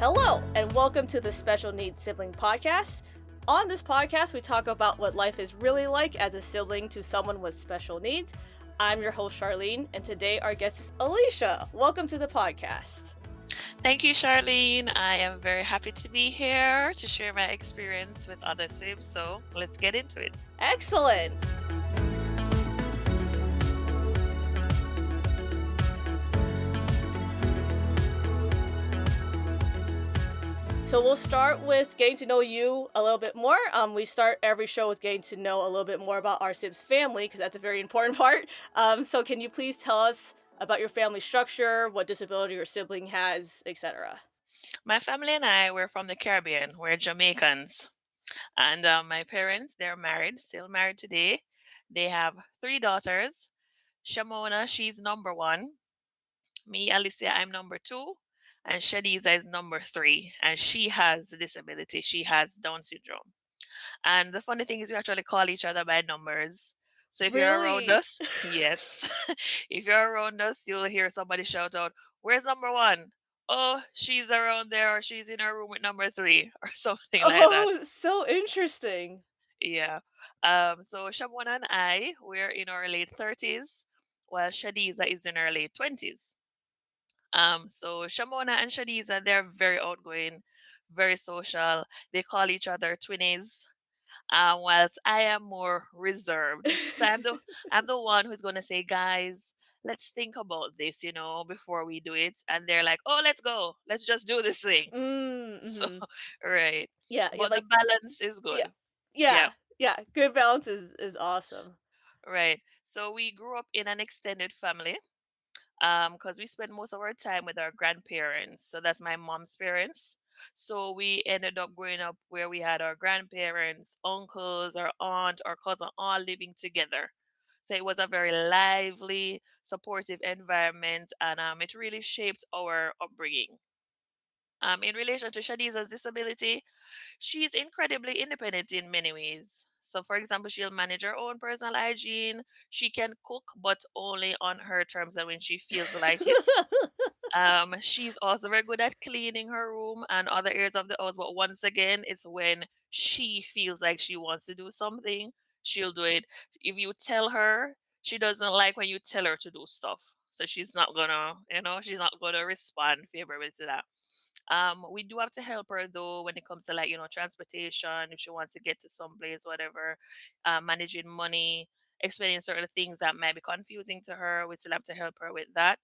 Hello, and welcome to the Special Needs Sibling Podcast. On this podcast, we talk about what life is really like as a sibling to someone with special needs. I'm your host, Charlene, and today our guest is Alicia. Welcome to the podcast. Thank you, Charlene. I am very happy to be here to share my experience with other sibs. So let's get into it. Excellent. So we'll start with getting to know you a little bit more. We start every show with getting to know a little bit more about our Sibs family because that's a very important part. So can you please tell us about your family structure, what disability your sibling has, etc.? My family and I were from the Caribbean. We're Jamaicans. And my parents, they're married, still married today. They have three daughters. Shamona, she's number one. Me, Alicia, I'm number two. And Shadiza is number three. And she has a disability. She has Down syndrome. And the funny thing is, we actually call each other by numbers. So if you're around Really? us, yes, if you're around us, you'll hear somebody shout out, "Where's number one? Oh, she's around there, or she's in her room with number three, or something like that." Oh, so interesting. Yeah. So Shamwana and I, we're in our late 30s, while Shadiza is in her late 20s. So Shamona and Shadiza, they're very outgoing, very social. They call each other twinnies, whilst I am more reserved. So I'm the one who's gonna say, guys, let's think about this, before we do it. And they're like, oh, let's go, let's just do this thing. So Mm-hmm. right, Yeah, yeah, but the like balance is yeah, good. Yeah, yeah, yeah. Good balance is awesome. right. So we grew up in an extended family. Because we spent most of our time with our grandparents. So that's my mom's parents. So we ended up growing up where we had our grandparents, uncles, our aunt, our cousin all living together. So it was a very lively, supportive environment, and it really shaped our upbringing. In relation to Shadiza's disability, she's incredibly independent in many ways. So, for example, she'll manage her own personal hygiene. She can cook, but only on her terms and when she feels like it. She's also very good at cleaning her room and other areas of the house. But once again, it's when she feels like she wants to do something, she'll do it. If you tell her, she doesn't like when you tell her to do stuff. So she's not gonna respond favorably to that. We do have to help her though when it comes to, like, transportation, if she wants to get to some place, whatever, managing money, explaining certain things that might be confusing to her. We still have to help her with that.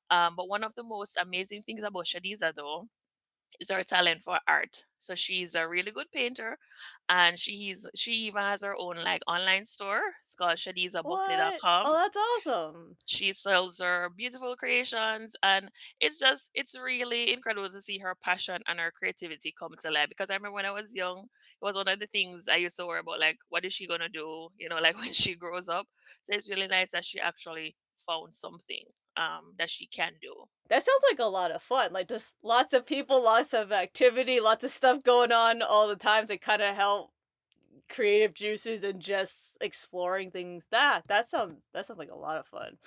But one of the most amazing ththings about Shadiza though is her talent for art. So she's a really good painter, and she even has her own like online store. It's called What? shadizabookly.com. Oh, that's awesome. She sells her beautiful creations, and it's really incredible to see her passion and her creativity come to life. Because I remember when I was young, it was one of the things I used to worry about, like, what is she gonna do, like when she grows up. So it's really nice that she actually found something that she can do. That sounds like a lot of fun. Like just lots of people, lots of activity, lots of stuff going on all the time to kind of help creative juices and just exploring things. That sounds like a lot of fun.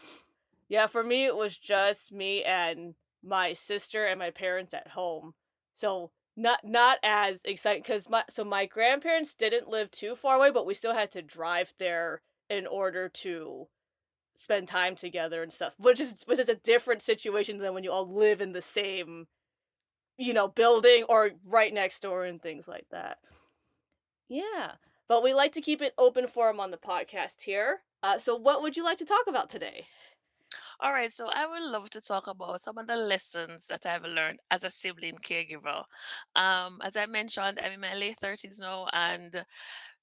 Yeah, for me it was just me and my sister and my parents at home. So not as exciting because my grandparents didn't live too far away, but we still had to drive there in order to spend time together and stuff, which is a different situation than when you all live in the same, building or right next door and things like that. Yeah. But we like to keep it open forum on the podcast here. So what would you like to talk about today? All right, so I would love to talk about some of the lessons that I've learned as a sibling caregiver. As I mentioned, I'm in my late 30s now, and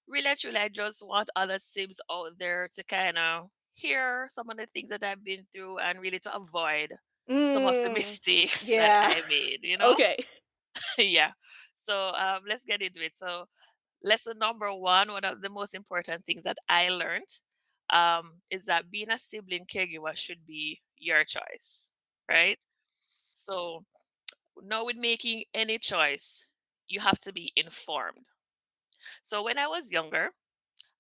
really and truly, I just want other sibs out there to kind of hear some of the things that I've been through and really to avoid some of the Mm, mistakes that yeah. I made. Okay. Yeah. So let's get into it. So, lesson number one of the most important things that I learned is that being a sibling caregiver should be your choice, right? So, now with making any choice, you have to be informed. So, when I was younger,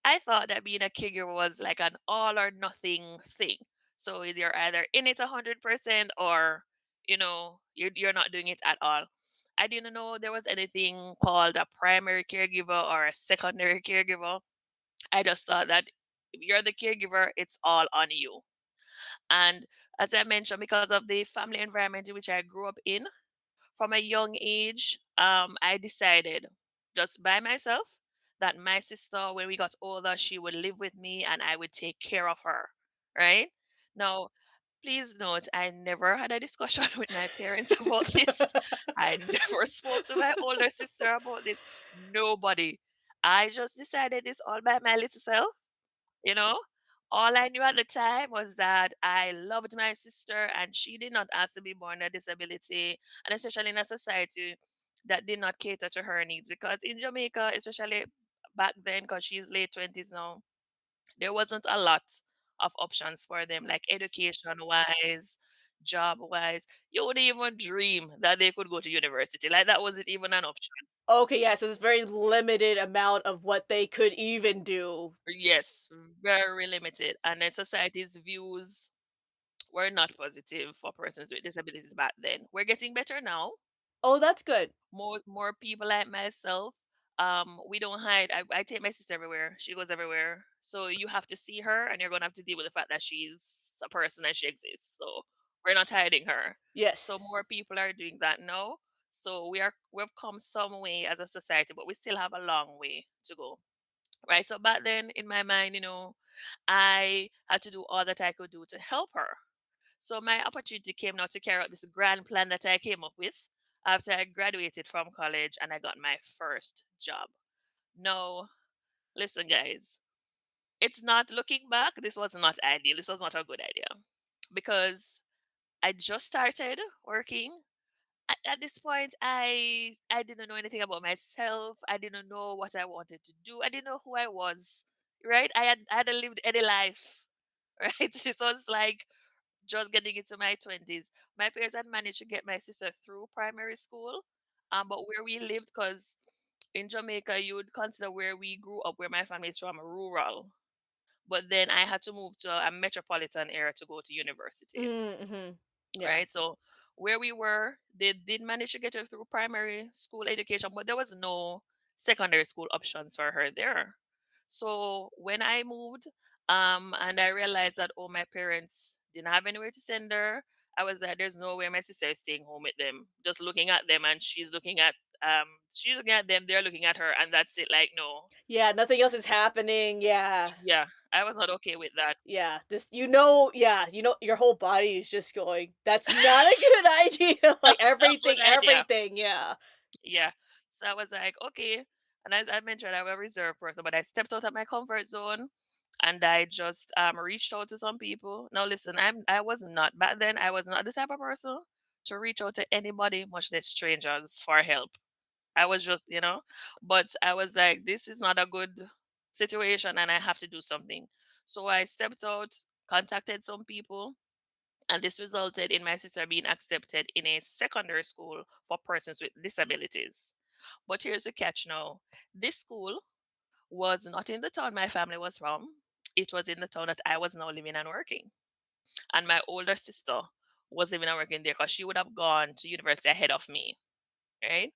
I thought that being a caregiver was like an all or nothing thing. So you're either in it 100% or you're not doing it at all. I didn't know there was anything called a primary caregiver or a secondary caregiver. I just thought that if you're the caregiver, it's all on you. And as I mentioned, because of the family environment in which I grew up in, from a young age, I decided just by myself that my sister, when we got older, she would live with me and I would take care of her. Right? Now, please note, I never had a discussion with my parents about this. I never spoke to my older sister about this. Nobody. I just decided this all by my little self, you know? All I knew at the time was that I loved my sister and she did not ask to be born with a disability, and especially in a society that did not cater to her needs. Because in Jamaica, especially back then, because she's late 20s now, there wasn't a lot of options for them, like education wise, job wise. You wouldn't even dream that they could go to university. Like that wasn't even an option. Okay, yeah, so there's very limited amount of what they could even do. Yes, very limited. And then society's views were not positive for persons with disabilities back then. We're getting better now. Oh, that's good. More people like myself. We don't hide. I take my sister everywhere. She goes everywhere. So you have to see her and you're gonna have to deal with the fact that she's a person and she exists. So we're not hiding her. So Yes. more people are doing that now. So we've come some way as a society, but we still have a long way to go. Right. So back then in my mind, I had to do all that I could do to help her. So my opportunity came now to carry out this grand plan that I came up with after I graduated from college and I got my first job. No, listen, guys, it's not looking back. This was not ideal. This was not a good idea because I just started working. At this point, I didn't know anything about myself. I didn't know what I wanted to do. I didn't know who I was. Right? I hadn't lived any life. Right? This was like just getting into my 20s. My parents had managed to get my sister through primary school. But where we lived, because in Jamaica, you would consider where we grew up, where my family is from, rural. But then I had to move to a metropolitan area to go to university, Mm-hmm. Yeah. right? So where we were, they did manage to get her through primary school education, but there was no secondary school options for her there. So when I moved, and I realized that my parents didn't have anywhere to send her, I was like, there's no way my sister is staying home with them. Just looking at them, and she's looking at them, they're looking at her, and that's it. Like, no, Yeah, nothing else is happening. Yeah. yeah, I was not okay with that. Yeah. Just yeah, your whole body is just going, that's not a good idea. Like A good idea. everything, yeah. Yeah. So I was like, okay. And as I mentioned, I'm a reserved person, but I stepped out of my comfort zone and I just reached out to some people. Now listen, I was not back then, I was not the type of person to reach out to anybody, much less strangers, for help. I was just, but I was like, this is not a good situation and I have to do something. So I stepped out, contacted some people, and this resulted in my sister being accepted in a secondary school for persons with disabilities. But here's the catch now. This school was not in the town my family was from. It was in the town that I was now living and working. And my older sister was living and working there because she would have gone to university ahead of me. Right?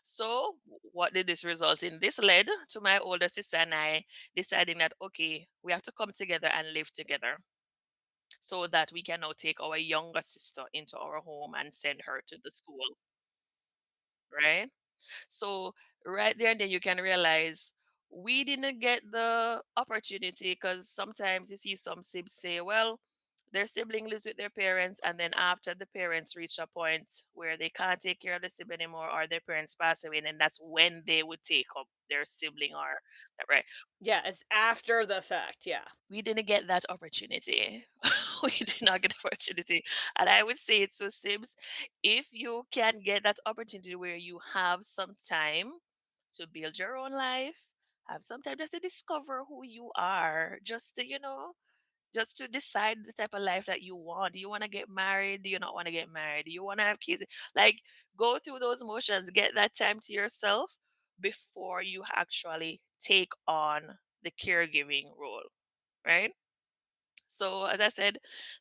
So what did this result in? This led to my older sister and I deciding that okay, we have to come together and live together so that we can now take our younger sister into our home and send her to the school, right? So right there and then you can realize we didn't get the opportunity because sometimes you see some sibs say, well, their sibling lives with their parents, and then after the parents reach a point where they can't take care of the sibling anymore, or their parents pass away, and that's when they would take up their sibling or right. Yeah, it's after the fact, yeah. We didn't get that opportunity. We did not get the opportunity. And I would say it's so Sibs, if you can get that opportunity where you have some time to build your own life, have some time just to discover who you are, just to, just to decide the type of life that you want. Do you want to get married? Do you not want to get married? Do you want to have kids? Like, go through those motions, get that time to yourself before you actually take on the caregiving role, right? So, as I said,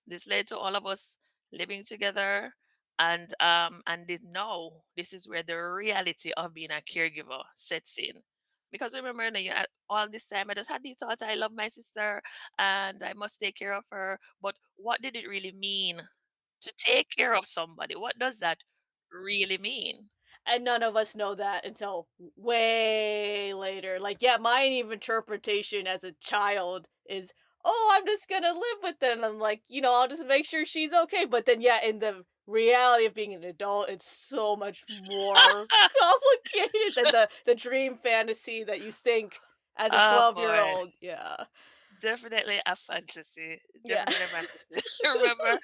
this led to all of us living together. and then now this is where the reality of being a caregiver sets in. Because remember, all this time I just had the thought I love my sister and I must take care of her. But what did it really mean to take care of somebody? What does that really mean? And none of us know that until way later. Like, yeah, my interpretation as a child is, oh, I'm just gonna live with them. I'm like, I'll just make sure she's okay. But then, yeah, in the reality of being an adult, it's so much more complicated than the dream fantasy that you think as a Oh 12-year boy. old. Yeah. Definitely a fantasy. Yeah. Definitely a fantasy. remember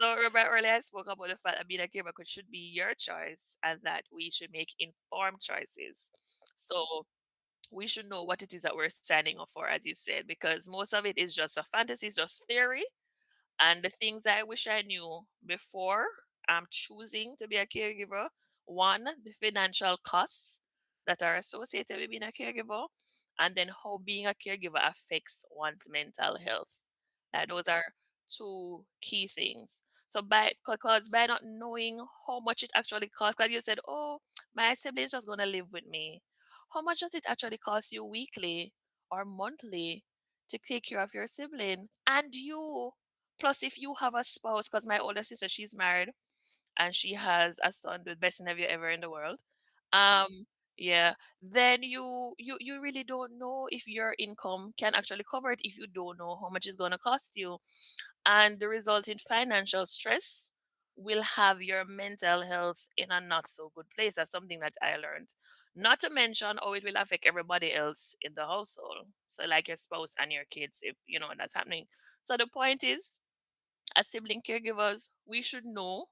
remember earlier I spoke about the fact that being a caregiver should be your choice and that we should make informed choices. So we should know what it is that we're signing up for, as you said, because most of it is just a fantasy, it's just theory. And the things I wish I knew before choosing to be a caregiver: one, the financial costs that are associated with being a caregiver, and then how being a caregiver affects one's mental health. Those are two key things. So because by not knowing how much it actually costs, like you said, oh, my sibling's just gonna live with me. How much does it actually cost you weekly or monthly to take care of your sibling and you? Plus, if you have a spouse, because my older sister, she's married and she has a son, the best nephew ever in the world. Um, yeah, then you really don't know if your income can actually cover it if you don't know how much it's gonna cost you. And the resulting financial stress will have your mental health in a not so good place. That's something that I learned. Not to mention how it will affect everybody else in the household. So like your spouse and your kids, if you know that's happening. So the point is, as sibling caregivers, we should know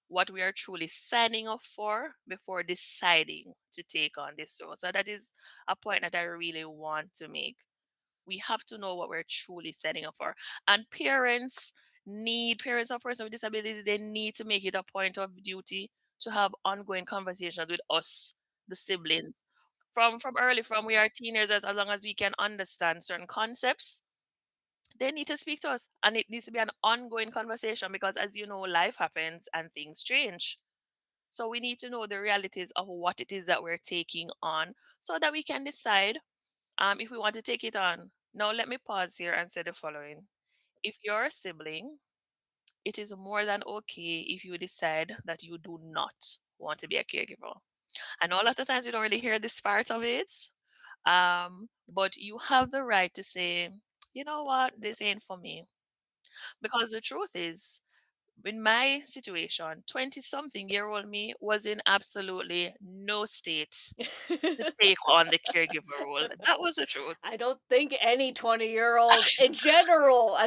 what we are truly signing up for before deciding to take on this role. So that is a point that I really want to make. We have to know what we're truly setting up for. And parents of persons with disabilities, they need to make it a point of duty to have ongoing conversations with us, the siblings. From we are teenagers, as long as we can understand certain concepts, they need to speak to us. And it needs to be an ongoing conversation because, as you know, life happens and things change. So we need to know the realities of what it is that we're taking on so that we can decide if we want to take it on. Now, let me pause here and say the following. If you're a sibling, it is more than okay if you decide that you do not want to be a caregiver. I know a lot of times you don't really hear this part of it, but you have the right to say, you know what, this ain't for me. Because the truth is, in my situation, 20 something year old me was in absolutely no state to take on the caregiver role. That was the truth. I don't think any 20-year-old in general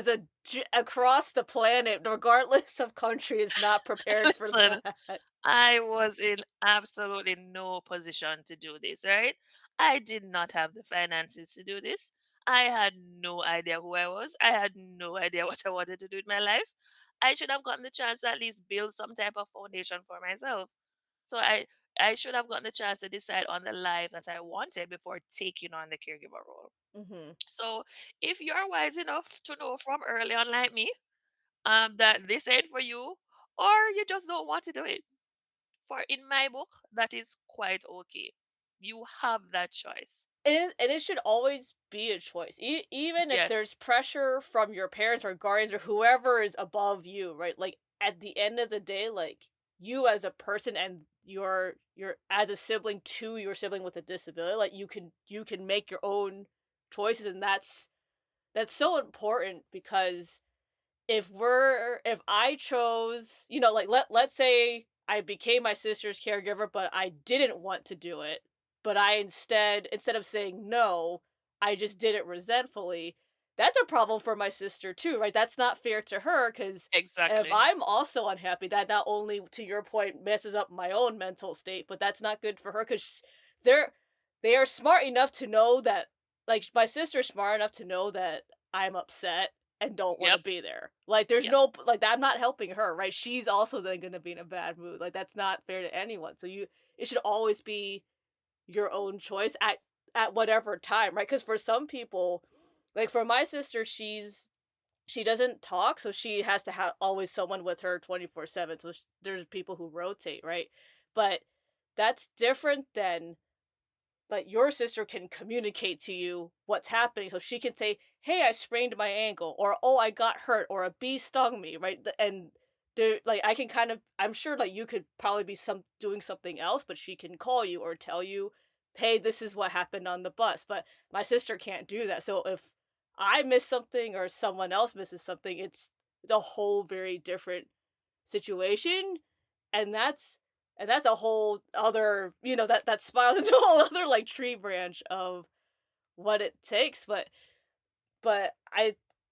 across the planet, regardless of country, is not prepared for Listen, that. I was in absolutely no position to do this, right? I did not have the finances to do this. I had no idea who I was. I had no idea what I wanted to do with my life. I should have gotten the chance to at least build some type of foundation for myself. So I should have gotten the chance to decide on the life that I wanted before taking on the caregiver role. Mhm. So if you're wise enough to know from early on, like me, that this ain't for you, or you just don't want to do it, for in my book, that is quite okay. You have that choice. And it should always be a choice. Even if Yes, there's pressure from your parents or guardians or whoever is above you, right? Like at the end of the day, like you as a person and your as a sibling to your sibling with a disability, like you can make your own choices, and that's so important because if I chose, like let's say I became my sister's caregiver, but I didn't want to do it, but I instead of saying no, I just did it resentfully. That's a problem for my sister too, right? That's not fair to her because if exactly. I'm also unhappy, that not only to your point messes up my own mental state, but that's not good for her because they're they are smart enough to know that, like my sister's smart enough to know that I'm upset and don't wanna Yep, be there. Like, there's yep, no like, I'm not helping her, right? She's also then gonna be in a bad mood, like, that's not fair to anyone, so it should always be your own choice at whatever time, right? Because for some people, like, for my sister, she's she doesn't talk, so she has to have always someone with her 24/7, so there's people who rotate, right? But that's different than, like, your sister can communicate to you what's happening, so she can say, "Hey, I sprained my ankle," or, "Oh, I got hurt," or, "A bee stung me," right? And there, like, I can kind of, I'm sure, like, you could probably be doing something else, but she can call you or tell you, "Hey, this is what happened on the bus." But my sister can't do that. So if I miss something or someone else misses something, it's a whole very different situation, and that's a whole other, that spirals into a whole other, like, tree branch of what it takes. But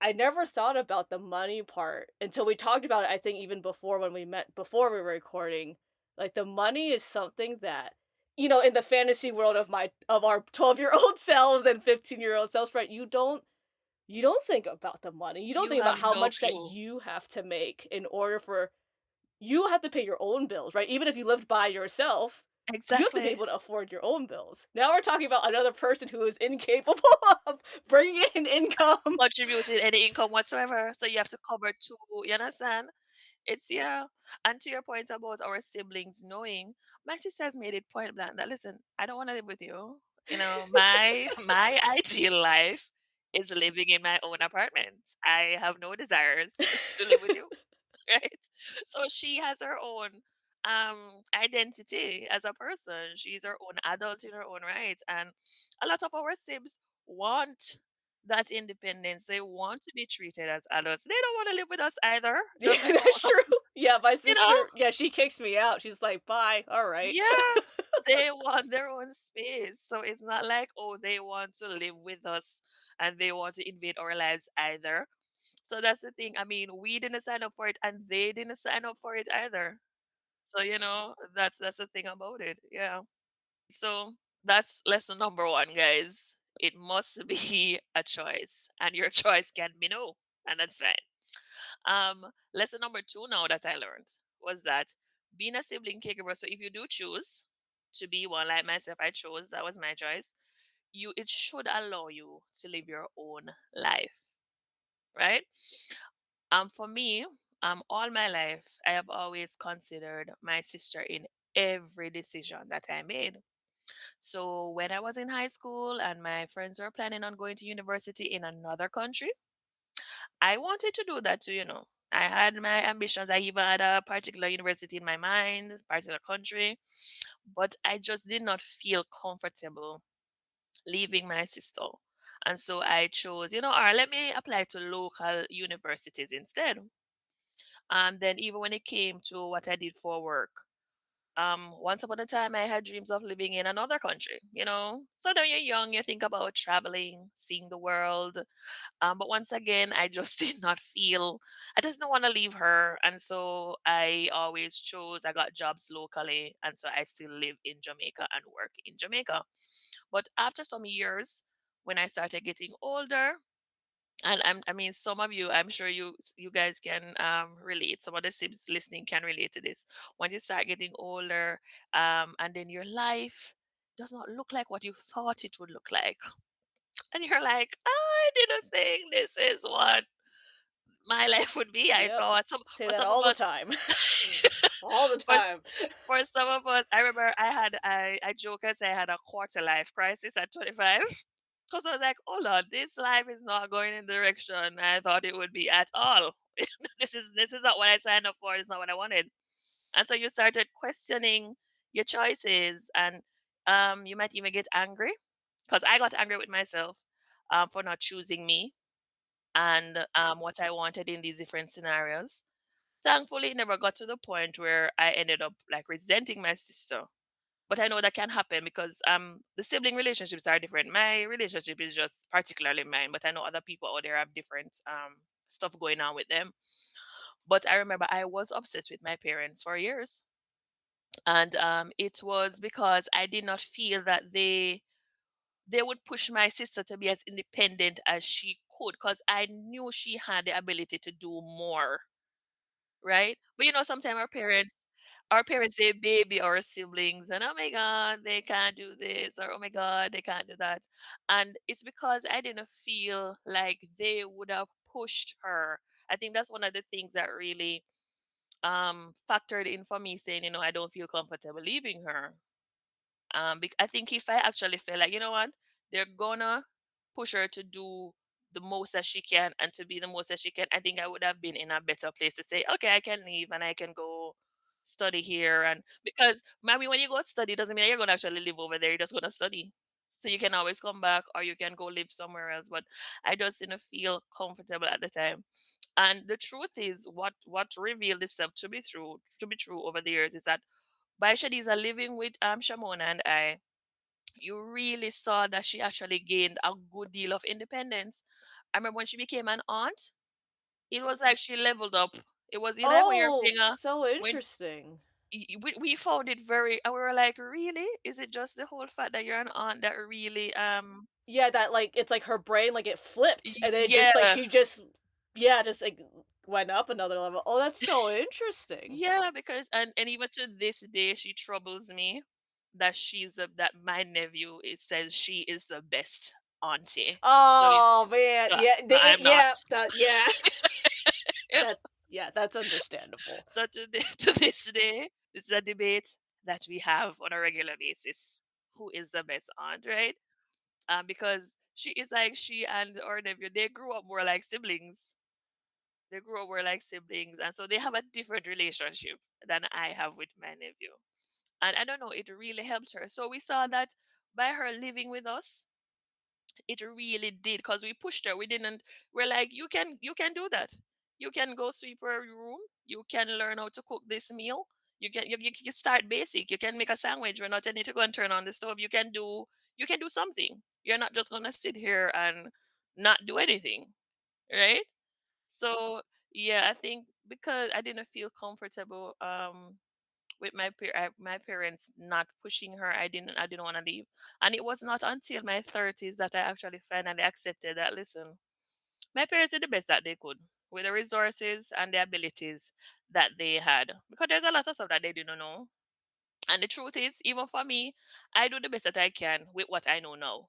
I never thought about the money part until we talked about it, I think even before, when we met before we were recording. Like, the money is something that, in the fantasy world of our 12-year-old selves and 15-year-old selves, right, you don't think about the money. You don't You think about have how no much that clue. you have to make in order for you have to pay your own bills, right? Even if you lived by yourself, you have to be Exactly. able to afford your own bills. Now we're talking about another person who is incapable of bringing in income. Contributed any income whatsoever, so you have to cover 2, you understand? It's yeah. And to your point about our siblings knowing, my sister has made it point blank that, "Listen, I don't wanna live with you." You know, my ideal life is living in my own apartment. I have no desires to live with you. Right? So she has her own identity as a person. She's her own adult in her own right. And a lot of our sibs want that independence. They want to be treated as adults. They don't want to live with us either. Yeah, Just because that's true. Yeah, my you know, sister, yeah, she kicks me out. She's like, "Bye. All right." yeah, they want their own space. So it's not like, oh, they want to live with us and they want to invade our lives either. So that's the thing. I mean, we didn't sign up for it and they didn't sign up for it either. So, that's the thing about it. Yeah. So that's lesson number one, guys. It must be a choice, and your choice can be no, and that's fine. Lesson number two now that I learned was that being a sibling caregiver. So if you do choose to be one like myself, I chose that was my choice. It should allow you to live your own life, right? For me, all my life, I have always considered my sister in every decision that I made. So when I was in high school and my friends were planning on going to university in another country, I wanted to do that too, I had my ambitions. I even had a particular university in my mind, particular country, but I just did not feel comfortable leaving my sister. And so I chose, all right, let me apply to local universities instead. And then even when it came to what I did for work, once upon a time I had dreams of living in another country. So when you're young, you think about traveling, seeing the world. But once again, I just did not feel I just don't want to leave her. And so I always chose, I got jobs locally, and so I still live in Jamaica and work in Jamaica. But after some years, when I started getting older, and I mean, some of you, I'm sure you guys can relate. Some of the siblings listening can relate to this. When you start getting older, and then your life does not look like what you thought it would look like, and you're like, I didn't think this is what my life would be. I Yep. thought Say for that some of all the us, time. All the for time. for some of us, I remember I joke and say I had a quarter life crisis at 25. Because I was like, "Oh Lord, this life is not going in the direction I thought it would be at all. This is not what I signed up for. It's not what I wanted." And so you started questioning your choices, and you might even get angry. Because I got angry with myself for not choosing me and what I wanted in these different scenarios. Thankfully, it never got to the point where I ended up like resenting my sister, but I know that can happen because the sibling relationships are different. My relationship is just particularly mine, but I know other people out there have different stuff going on with them. But I remember I was upset with my parents for years, and it was because I did not feel that they would push my sister to be as independent as she could, because I knew she had the ability to do more, right? But sometimes our parents say baby our siblings, and oh my god, they can't do this, or oh my god, they can't do that. And it's because I didn't feel like they would have pushed her. I think that's one of the things that really factored in for me saying, I don't feel comfortable leaving her. I think if I actually felt like, what, they're gonna push her to do the most that she can and to be the most that she can, I think I would have been in a better place to say, okay, I can leave and I can go study here. And because, mommy, when you go study, doesn't mean that you're gonna actually live over there. You're just gonna study. So you can always come back or you can go live somewhere else. But I just didn't feel comfortable at the time. And the truth is, what revealed itself to be true over the years is that by Shadiza living with Shamona and you really saw that she actually gained a good deal of independence. I remember when she became an aunt, it was like she leveled up. It was like when you're Oh, being a so when interesting. we found it very, and we were like, really? Is it just the whole fact that you're an aunt that really Yeah, that, like, it's like her brain, like, it flipped, and then it just, like, yeah. she just yeah, just, like, went up another level. Oh, that's so interesting. Yeah, because and even to this day she troubles me that that my nephew, it says she is the best auntie. So Oh, man. so Yeah, they I'm not. yeah, that yeah. That yeah, that's understandable. So to this day, this is a debate that we have on a regular basis. Who is the best aunt, right? Because she and our nephew, they grew up more like siblings. They grew up more like siblings, and so they have a different relationship than I have with my nephew. And I don't know, it really helped her. So we saw that by her living with us, it really did, because we pushed her. We're like, you can do that. You can go sweep her room. You can learn how to cook this meal. You can start basic. You can make a sandwich. We're not telling you to go and turn on the stove. You can do something. You're not just gonna sit here and not do anything, right? So yeah, I think because I didn't feel comfortable with my parents not pushing her, I didn't want to leave. And it was not until my 30s that I actually finally accepted that, listen, my parents did the best that they could with the resources and the abilities that they had, because there's a lot of stuff that they didn't know. And the truth is, even for me, I do the best that I can with what I know now.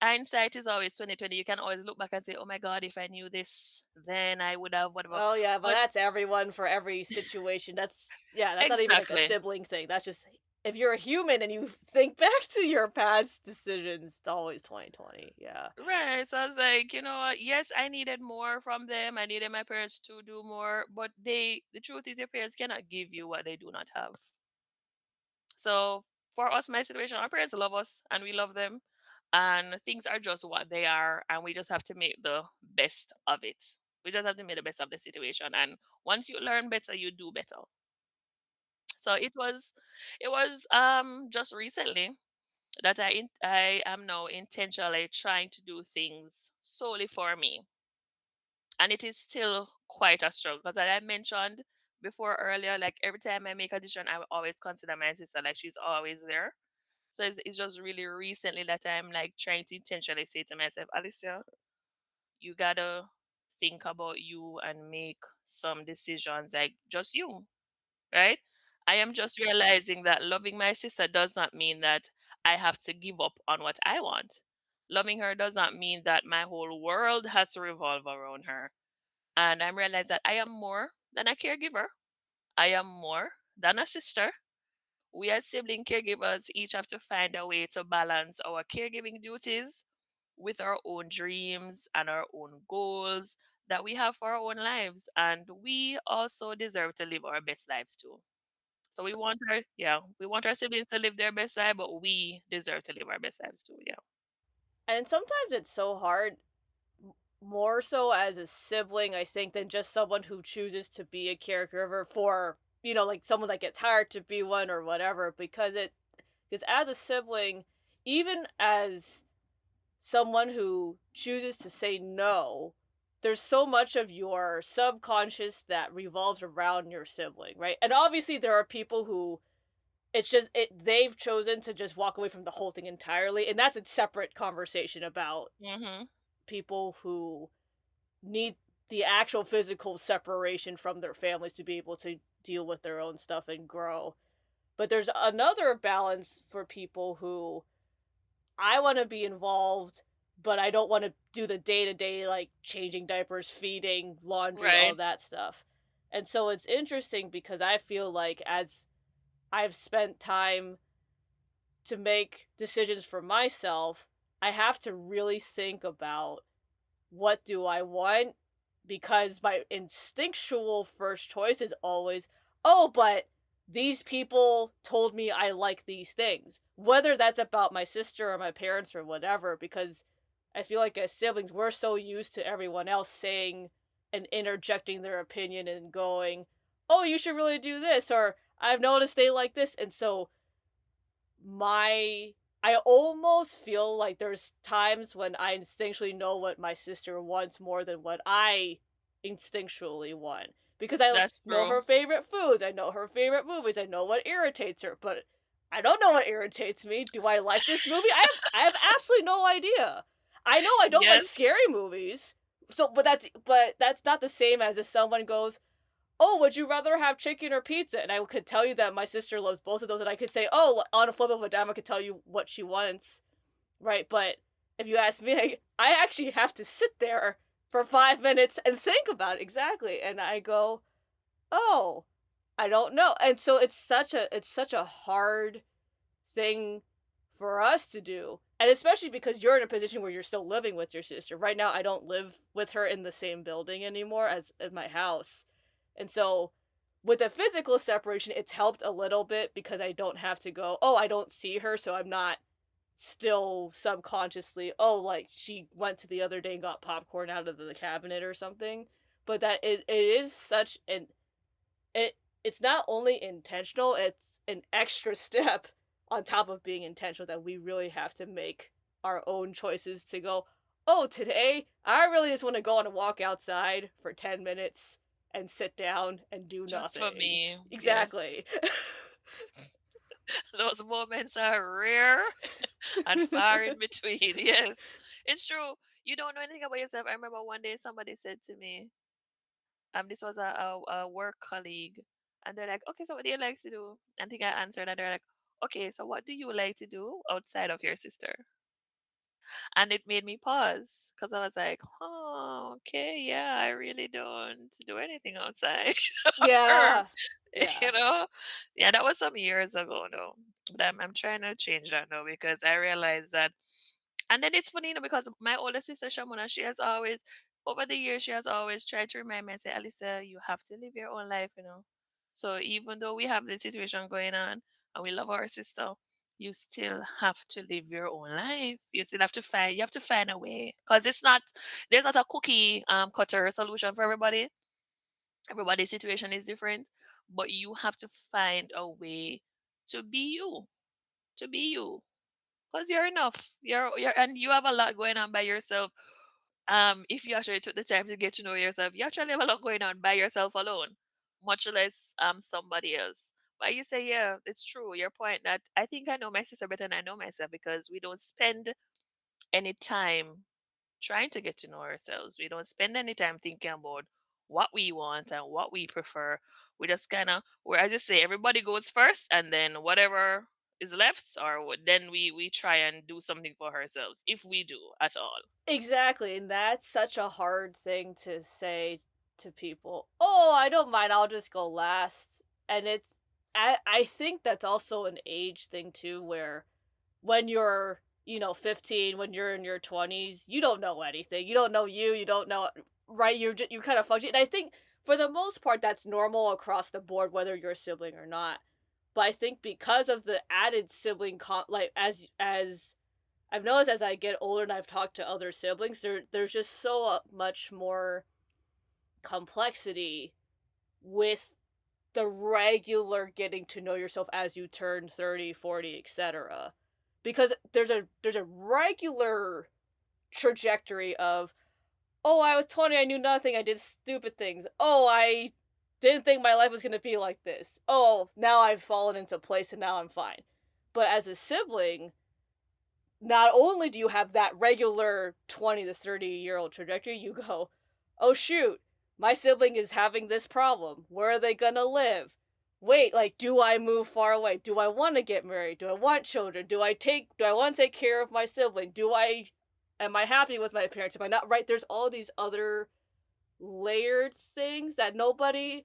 Hindsight is always 2020. You can always look back and say, oh my god, if I knew this then I would have whatever. Oh, yeah, but But that's everyone for every situation. That's yeah, that's not even, like, a exactly. sibling thing. That's just if you're a human and you think back to your past decisions, it's always 2020, yeah. Right. So I was like, you know what? Yes, I needed more from them. I needed my parents to do more, but the truth is, your parents cannot give you what they do not have. So for us, my situation, our parents love us and we love them, and things are just what they are, and we just have to make the best of it. We just have to make the best of the situation, and once you learn better, you do better. So it was just recently that I am now intentionally trying to do things solely for me. And it is still quite a struggle, because as I mentioned before earlier, like every time I make a decision, I will always consider my sister, like she's always there. So it's just really recently that I'm like trying to intentionally say to myself, Alicia, you gotta think about you and make some decisions, like just you, right? I am just realizing that loving my sister does not mean that I have to give up on what I want. Loving her does not mean that my whole world has to revolve around her. And I'm realizing that I am more than a caregiver. I am more than a sister. We as sibling caregivers each have to find a way to balance our caregiving duties with our own dreams and our own goals that we have for our own lives. And we also deserve to live our best lives too. So we want our siblings to live their best life, but we deserve to live our best lives too. Yeah. And sometimes it's so hard, more so as a sibling, I think, than just someone who chooses to be a caregiver for, like, someone that gets hired to be one or whatever, because as a sibling, even as someone who chooses to say no, there's so much of your subconscious that revolves around your sibling, right? And obviously there are people who they've chosen to just walk away from the whole thing entirely, and that's a separate conversation about Mhm. people who need the actual physical separation from their families to be able to deal with their own stuff and grow. But there's another balance for people who I want to be involved, but I don't want to do the day to day, like changing diapers, feeding, laundry, all Right. of that stuff. And so it's interesting because I feel like as I've spent time to make decisions for myself, I have to really think about what do I want because my instinctual first choice is always, oh, but these people told me I like these things. Whether that's about my sister or my parents or whatever, because I feel like as siblings, we're so used to everyone else saying and interjecting their opinion and going, oh, you should really do this, or I've noticed they like this. And so my I almost feel like there's times when I instinctually know what my sister wants more than what I instinctually want. Because I That's know true. her favorite foods, I know her favorite movies, I know what irritates her, but I don't know what irritates me. Do I like this movie? I have absolutely no idea. I know I don't like Yes. scary movies. So but that's not the same as if someone goes, oh, would you rather have chicken or pizza? And I could tell you that my sister loves both of those, and I could say, oh, on a flip of a dime, I could tell you what she wants, right? But if you ask me, I actually have to sit there for 5 minutes and think about it exactly, and I go, oh, I don't know. And so it's such a hard thing for us to do. And especially because you're in a position where you're still living with your sister. Right now, I don't live with her in the same building anymore as in my house. And so with the physical separation, it's helped a little bit because I don't have to go, oh, I don't see her, so I'm not still subconsciously, oh, like she went to the other day and got popcorn out of the cabinet or something. But that it is such an it it's not only intentional, it's an extra step on top of being intentional that we really have to make our own choices to go, "Oh, today I really just want to go on a walk outside for 10 minutes and sit down and do Just for nothing." me. Yes. Exactly. Those moments are rare and far in between. Yes. It's true. You don't know anything about yourself. I remember one day somebody said to me, this was a work colleague, and they're like, okay, so what do you like to do? I think I answered, and they're like, okay, so what do you like to do outside of your sister? And it made me pause because I was like, oh, okay, yeah, I really don't do anything outside her. Yeah. Yeah. You know? Yeah, that was some years ago though. But I'm trying to change that now because I realized that. And then it's funny, because my older sister Shamona, she has always, over the years, she has always tried to remind me and say, Alisa, you have to live your own life. So even though we have the situation going on and we love our sister, you still have to live your own life. You have to find a way. Because there's not a cookie cutter solution for everybody. Everybody's situation is different, but you have to find a way to be you, to be you. Because you're enough. And you have a lot going on by yourself. If you actually took the time to get to know yourself, you actually have a lot going on by yourself alone, much less somebody else. But you say, yeah, it's true. Your point that I think I know my sister better than I know myself because we don't spend any time trying to get to know ourselves. We don't spend any time thinking about what we want and what we prefer. We just kind of, where I just say, everybody goes first, and then whatever is left, or then we try and do something for ourselves if we do at all. Exactly, and that's such a hard thing to say to people. "Oh, I don't mind, I'll just go last." And I think that's also an age thing too where when you're, 15, when you're in your 20s, you don't know anything. You don't know you don't know, right? You kind of function. And I think for the most part that's normal across the board whether you're a sibling or not. But I think because of the added sibling like as I've noticed as I get older and I've talked to other siblings, there's just so much more complexity with the regular getting to know yourself as you turn 30, 40, etc. Because there's a regular trajectory of, oh, I was 20, I knew nothing, I did stupid things. Oh, I didn't think my life was going to be like this. Oh, now I've fallen into place and now I'm fine. But as a sibling, not only do you have that regular 20 to 30-year-old trajectory, you go, oh shoot, my sibling is having this problem. Where are they gonna live? Wait, like, do I move far away? Do I want to get married? Do I want children? Do I want to take care of my sibling? Do I? Am I happy with my parents? Am I not? Right? There's all these other layered things that nobody,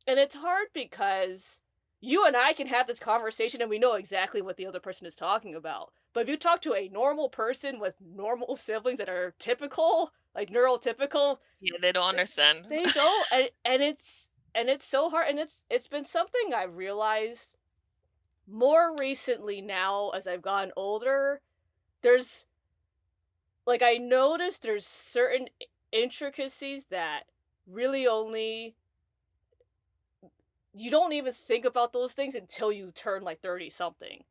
and it's hard because you and I can have this conversation and we know exactly what the other person is talking about. But if you talk to a normal person with normal siblings that are typical, like neurotypical, Yeah, they don't th- understand. they don't, and it's so hard, and it's been something I've realized more recently now as I've gotten older. There's I noticed there's certain intricacies that really only you don't even think about those things until you turn like 30 something.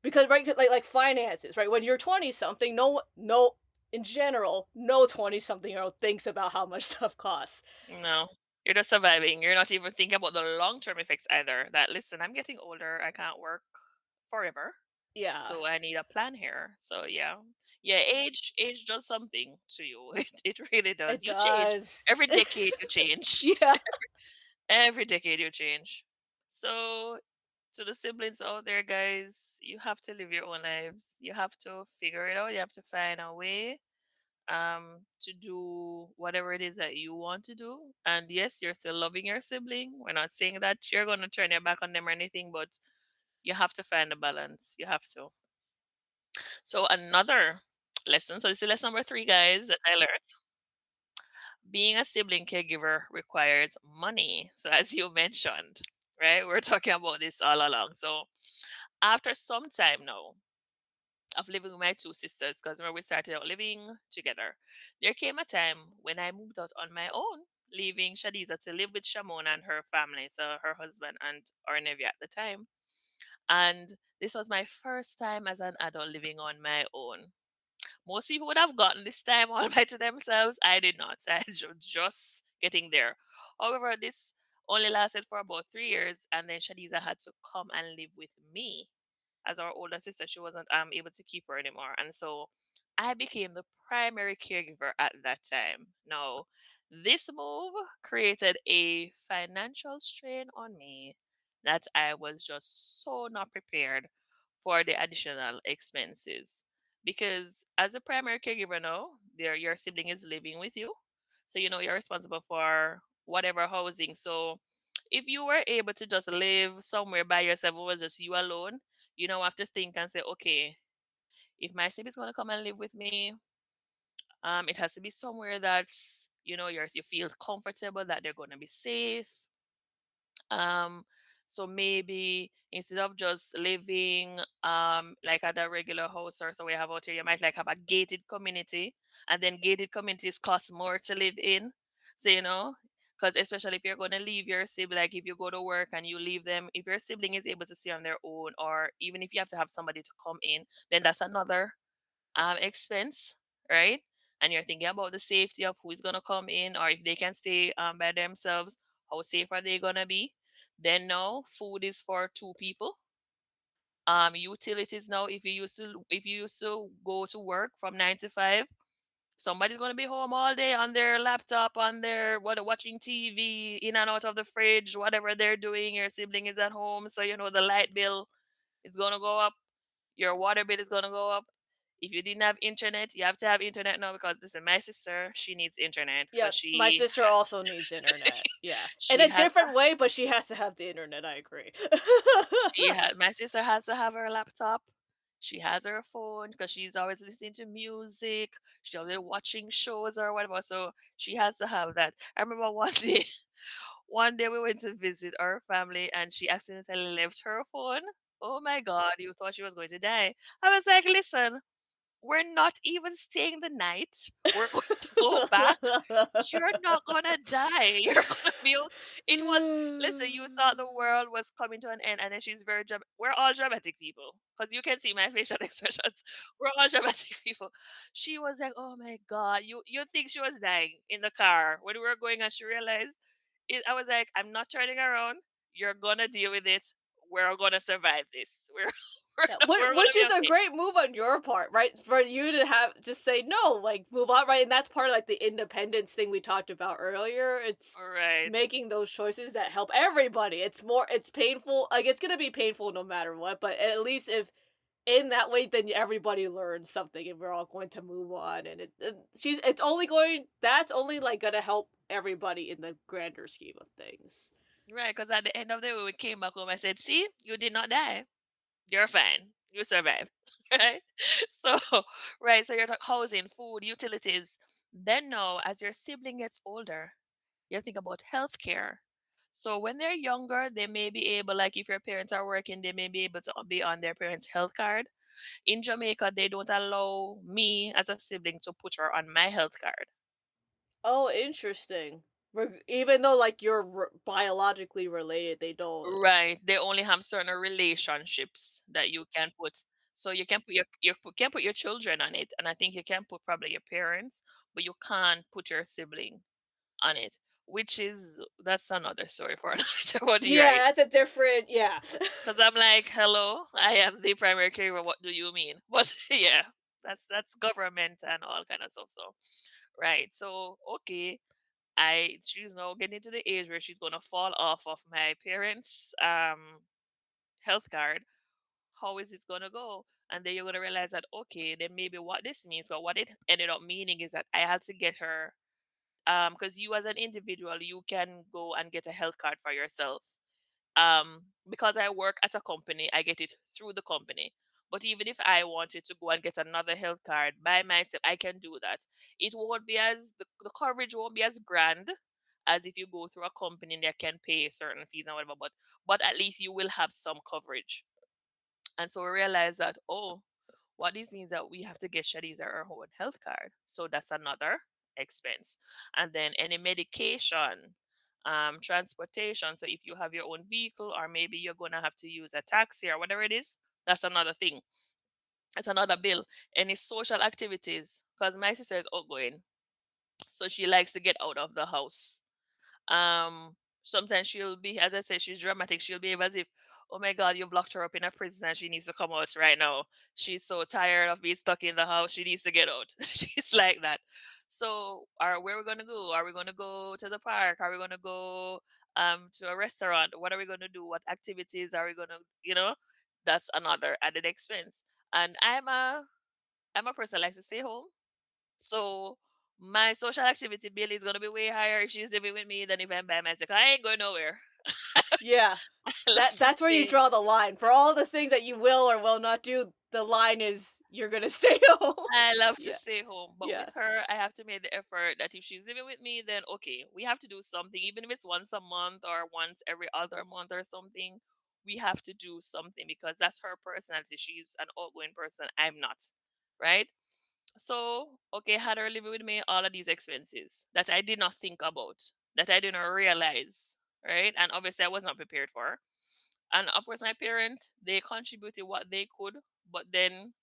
Because right like finances, right? When you're 20 something, no in general, no 20 something year old thinks about how much stuff costs. No. You're just surviving. You're not even thinking about the long-term effects either. That, listen, I'm getting older. I can't work forever. Yeah, So I need a plan here. So yeah. Yeah, age does something to you. It really does. it You change. does. Every decade you change. Yeah, Every decade you change. So to the siblings out there, guys, you have to live your own lives. You have to figure it out. You have to find a way to do whatever it is that you want to do. And yes, you're still loving your sibling. We're not saying that you're going to turn your back on them or anything, but you have to find a balance. You have to. So another lesson. So this is lesson number 3, guys, that I learned. Being a sibling caregiver requires money. So as you mentioned, right? We're talking about this all along. So after some time now of living with my 2 sisters, because when we started out living together, there came a time when I moved out on my own, leaving Shadiza to live with Shamon and her family, so her husband and our nephew at the time. And this was my first time as an adult living on my own. Most people would have gotten this time all by to themselves. I did not. Just getting there. However, this only lasted for about 3 years, and then Shadiza had to come and live with me as our older sister. She wasn't able to keep her anymore, and so I became the primary caregiver at that time. Now, this move created a financial strain on me that I was just so not prepared for the additional expenses. Because as a primary caregiver now, your sibling is living with you. So you know you're responsible for whatever housing. So if you were able to just live somewhere by yourself, it was just you alone, you know, have to think and say, okay, if my sibling is gonna come and live with me, it has to be somewhere that's, you know, you feel comfortable, that they're gonna be safe. um so maybe instead of just living like at a regular house or so we have out here, you might like have a gated community, and then gated communities cost more to live in. So you know, because especially if you're going to leave your sibling, like if you go to work and you leave them, if your sibling is able to stay on their own, or even if you have to have somebody to come in, then that's another expense, right? And you're thinking about the safety of who's gonna come in, or if they can stay by themselves, how safe are they gonna be? Then now, food is for 2 people. Utilities now, if you used to go to work from 9 to 5, somebody's gonna be home all day on their laptop, on their what, watching TV, in and out of the fridge, whatever they're doing. Your sibling is at home, so you know the light bill is gonna go up, your water bill is gonna go up. If you didn't have internet, you have to have internet now, because listen, my sister, she needs internet yeah. because My sister also needs internet. Yeah, in she a has to different way, but she has to have the internet. I agree. she had my sister has to have her laptop. She has her phone because she's always listening to music. She's always watching shows or whatever. So she has to have that. I remember one day, one day we went to visit our family and she accidentally left her phone. Oh my God, you thought she was going to die. I was like, listen, we're not even staying the night. We're going to go back. You're not gonna die. You're gonna be. It was. Listen, you thought the world was coming to an end, and then she's very. We're all dramatic people, because you can see my facial expressions. We're all dramatic people. She was like, "Oh my God, you think she was dying in the car when we were going?" And she realized it. I was like, "I'm not turning around. You're gonna deal with it. We're gonna survive this. We're Yeah, we're gonna which be is a okay." great move on your part, right? For you to have just say no, like move on, right? And that's part of like the independence thing we talked about earlier. It's All right. making those choices that help everybody. It's painful, like it's gonna be painful no matter what, but at least if in that way, then everybody learns something, and we're all going to move on. And it's only going that's only like gonna help everybody in the grander scheme of things. Right, because at the end of the day, when we came back home, I said, "See, you did not die. You're fine. You survived." Right? So, right, so you're talking housing, food, utilities. Then now, as your sibling gets older, you think about healthcare. So when they're younger, they may be able, like if your parents are working, they may be able to be on their parents' health card. In Jamaica, they don't allow me as a sibling to put her on my health card. Oh, interesting. Even though like you're biologically related, they don't. Right. They only have certain relationships that you can put. So you can put can put your children on it, and I think you can put probably your parents, but you can't put your sibling on it, which is that's another story for another. What you Yeah, right? that's a different. Yeah. Because I'm like, hello, I am the primary caregiver. What do you mean? But yeah, that's government and all kind of stuff. So right. So okay, she's now getting to the age where she's gonna fall off of my parents' health card. How is this gonna go? And then you're gonna realize that okay, then maybe what this means, but what it ended up meaning is that I had to get her because you as an individual you can go and get a health card for yourself. Because I work at a company, I get it through the company. But even if I wanted to go and get another health card by myself, I can do that. It won't be as the coverage won't be as grand as if you go through a company that can pay certain fees and whatever, but at least you will have some coverage. And so we realized that, oh, what this means that we have to get Shadiza her own health card. So that's another expense. And then any medication, transportation. So if you have your own vehicle or maybe you're gonna have to use a taxi or whatever it is, that's another thing. It's another bill. Any social activities, because my sister is outgoing. So she likes to get out of the house. Sometimes she'll be, as I said, she's dramatic. She'll behave as if, oh my God, you blocked her up in a prison and she needs to come out right now. She's so tired of being stuck in the house. She needs to get out. She's like that. So, where are we gonna go? Are we gonna go to the park? Are we gonna go to a restaurant? What are we gonna do? What activities are we gonna, That's another added expense. And I'm a person that likes to stay home. So my social activity bill is gonna be way higher if she's living with me than if I'm by myself. I ain't going nowhere. Yeah. I love to That's where you stay. draw the line. For all the things that you will or will not do, the line is you're gonna stay home. I love to Yeah. stay home. But Yeah. with her, I have to make the effort that if she's living with me, then okay, we have to do something, even if it's once a month or once every other month or something. We have to do something because that's her personality. She's an outgoing person. I'm not. Right? So, okay, had her living with me, all of these expenses that I did not think about, that I didn't realize, right? And obviously, I was not prepared for. And of course, my parents, they contributed what they could, but then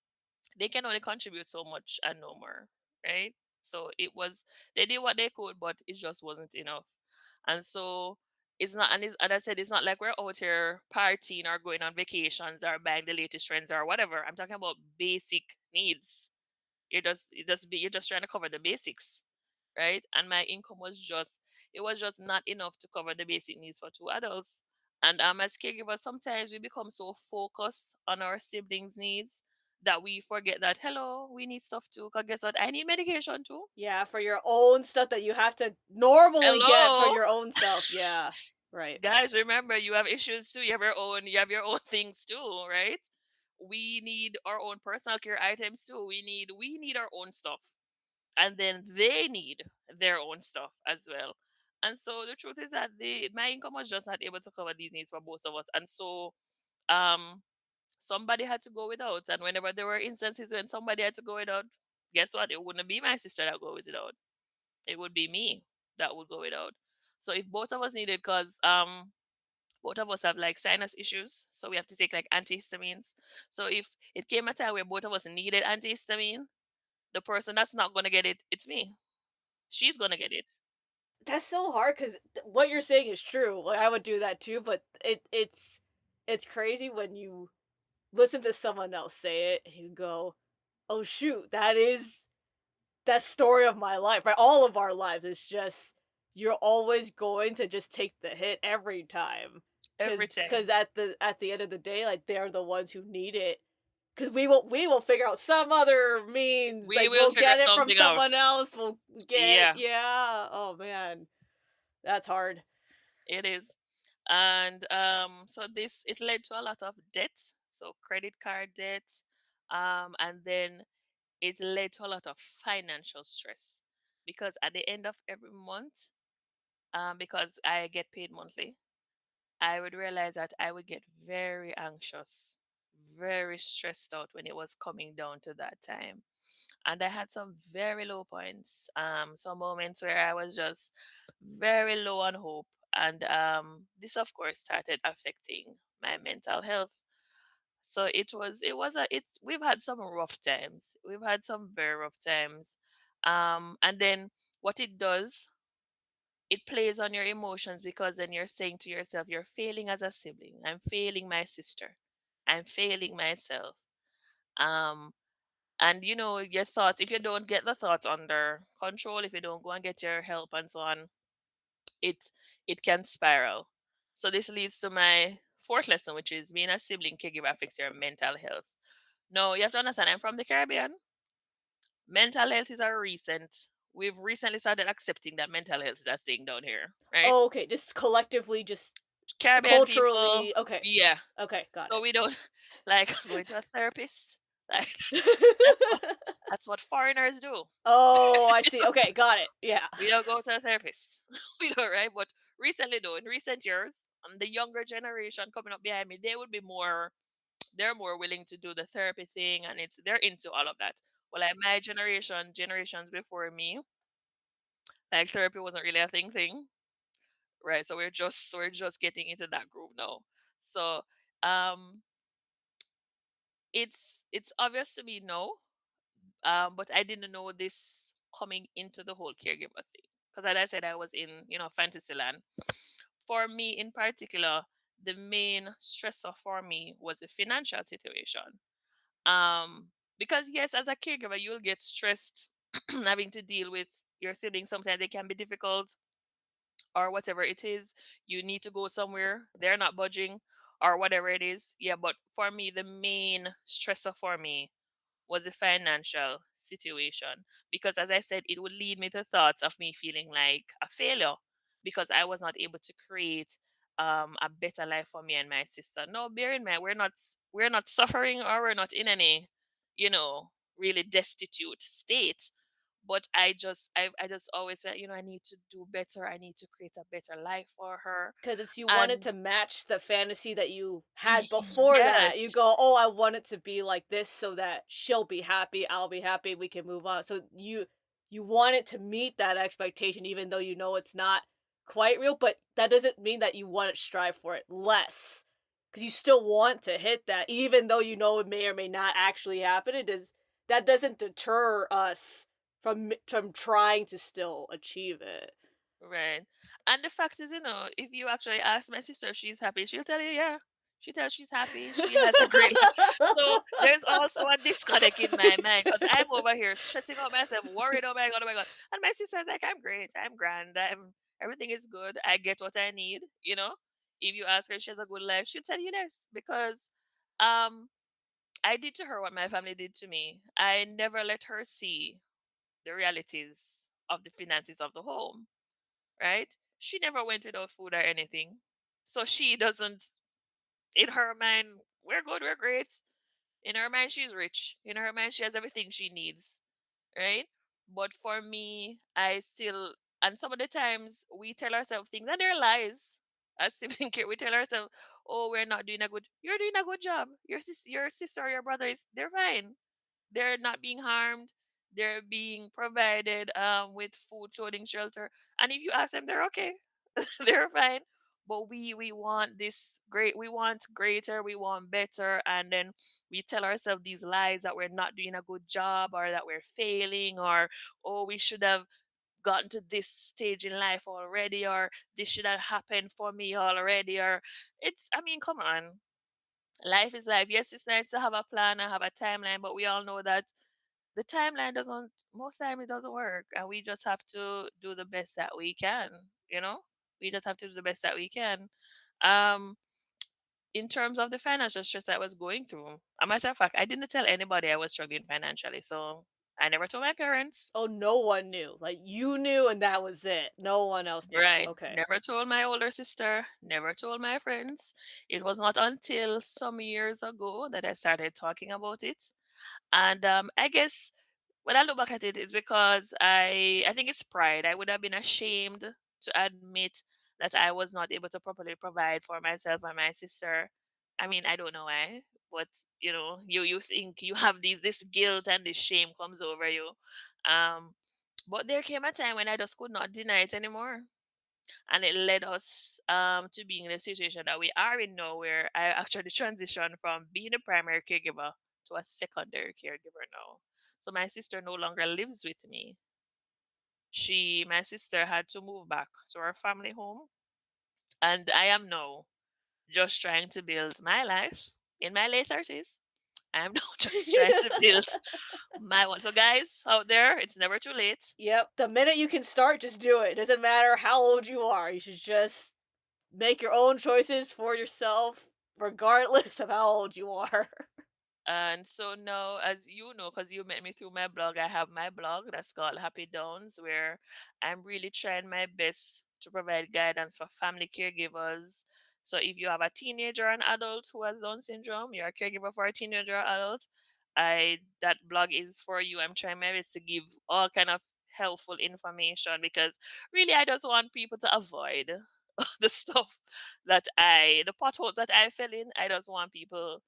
they can only contribute so much and no more, right? So they did what they could, but it just wasn't enough. And so, it's not, and I said, it's not like we're out here partying or going on vacations or buying the latest trends or whatever. I'm talking about basic needs. You're just trying to cover the basics, right? And my income was just it was just not enough to cover the basic needs for two adults. And as caregivers, sometimes we become so focused on our siblings' needs that we forget that hello, we need stuff too. Cause guess what? I need medication too. Yeah, for your own stuff that you have to normally get for Hello. your own self. Yeah. Right. Guys, remember you have issues too. You have your own things too, right? We need our own personal care items too. We need our own stuff. And then they need their own stuff as well. And so the truth is that my income was just not able to cover these needs for both of us. And so um somebody had to go without. And whenever there were instances when somebody had to go without, guess what? It wouldn't be my sister that goes without. It would be me that would go without. So if both of us needed, because both of us have like sinus issues, so we have to take like antihistamines. So if it came a time where both of us needed antihistamine, the person that's not gonna get it, it's me. She's gonna get it. That's so hard because what you're saying is true. Like I would do that too, but it's crazy when you listen to someone else say it and you go, "Oh shoot, that story of my life." Right? All of our lives is just you're always going to just take the hit every time Every because time. at the end of the day, like they're the ones who need it 'Cause we will figure out some other means, We like, will we'll figure get it from something out. someone else, we'll get Yeah, yeah, oh, man, that's hard. it is. And so this it led to a lot of debt, so credit card debt, and then it led to a lot of financial stress because at the end of every month, because I get paid monthly, I would realize that I would get very anxious, very stressed out when it was coming down to that time. And I had some very low points, some moments where I was just very low on hope. And this, of course, started affecting my mental health. So we've had some rough times. We've had some very rough times. And then what it does, it plays on your emotions because then you're saying to yourself, you're failing as a sibling. I'm failing my sister. I'm failing myself. Um, and your thoughts, if you don't get the thoughts under control, if you don't go and get your help and so on, it it can spiral. So this leads to my fourth lesson, which is being a sibling caregiver affects your mental health. No, you have to understand, I'm from the Caribbean. Mental health is a recent. We've recently started accepting that mental health is a thing down here, right? Oh, okay, just collectively, just Caribbean people, culturally okay, yeah. okay, got So it. we don't like going to a therapist. Like that's what foreigners do. Oh, I see, okay, got it, yeah. We don't go to a therapist. We don't, right? But recently, though, in recent years, the younger generation coming up behind me, they would be more, they're more willing to do the therapy thing, and they're into all of that. Well, like my generation, generations before me, like therapy wasn't really a thing, right? So we're just getting into that group now. So um, it's obvious to me now, but I didn't know this coming into the whole caregiver thing because, as I said, I was in fantasy land. For me in particular, the main stressor for me was the financial situation. Um, because yes, as a caregiver, you'll get stressed having to deal with your siblings. Sometimes they can be difficult, or whatever it is. You need to go somewhere, they're not budging, or whatever it is. Yeah, but for me, the main stressor for me was the financial situation because, as I said, it would lead me to thoughts of me feeling like a failure because I was not able to create a better life for me and my sister. No, bear in mind, we're not suffering, or we're not in any you know really destitute state. But I just always felt, I need to do better. I need to create a better life for her. 'Cause it's you want it And to match the fantasy that you had before that. You yes, go, "Oh, I want it to be like this so that she'll be happy, I'll be happy, we can move on." So you want it to meet that expectation even though you know it's not quite real, but that doesn't mean that you wanna strive for it less. Because you still want to hit that even though you know it may or may not actually happen. It does that doesn't deter us from trying to still achieve it. right. And the fact is, if you actually ask my sister if she's happy, she'll tell you, yeah. She tells she's happy. She has a great life. So there's also a disconnect in my mind because I'm over here stressing out myself, worried, oh my God. And my sister's like, I'm great. I'm grand. Everything is good. I get what I need. If you ask her if she has a good life, she'll tell you this because um, I did to her what my family did to me. I never let her see the realities of the finances of the home, right? She never went without food or anything. So she doesn't, in her mind, we're good, we're great. In her mind, she's rich. In her mind, she has everything she needs, right? But for me, I still, and some of the times we tell ourselves things, and they're lies. As sibling care, we tell ourselves, "Oh, we're not doing a good. You're doing a good job. Your sister, or your brother they're fine. They're not being harmed. They're being provided with food, clothing, shelter. And if you ask them, they're okay. They're fine. But we want this great. We want greater. We want better. And then we tell ourselves these lies that we're not doing a good job, or that we're failing, or oh, we should have gotten to this stage in life already, or this should have happened for me already, or it's. I mean, come on, life is life. Yes, it's nice to have a plan and have a timeline, but we all know that the timeline doesn't, most time it doesn't work, and we just have to do the best that we can. We just have to do the best that we can. um in terms of the financial stress I was going through, a matter of fact, I didn't tell anybody I was struggling financially. So I never told my parents. Oh, no one knew. Like, you knew and that was it. No one else knew. Right. Okay. Never told my older sister, never told my friends. It was not until some years ago that I started talking about it. And I guess when I look back at it, it's because I think it's pride. I would have been ashamed to admit that I was not able to properly provide for myself and my sister. I mean, I don't know why, but you think you have this guilt and this shame comes over you. Um, but there came a time when I just could not deny it anymore, and it led us to being in the situation that we are in now, where I actually transitioned from being a primary caregiver to a secondary caregiver now. So my sister no longer lives with me. My sister had to move back to her family home, and I am now just trying to build my life in my late 30s. I am now just trying to build my one. So guys out there, it's never too late. Yep. The minute you can start, just do it. Doesn't matter how old you are. You should just make your own choices for yourself, regardless of how old you are. And so now, as you know, because you met me through my blog, I have my blog that's called Happy Downs, where I'm really trying my best to provide guidance for family caregivers. So if you have a teenager or an adult who has Down syndrome, you're a caregiver for a teenager or adult, that blog is for you. I'm trying my best to give all kind of helpful information, because really I just want people to avoid the stuff the potholes that I fell in. I just want people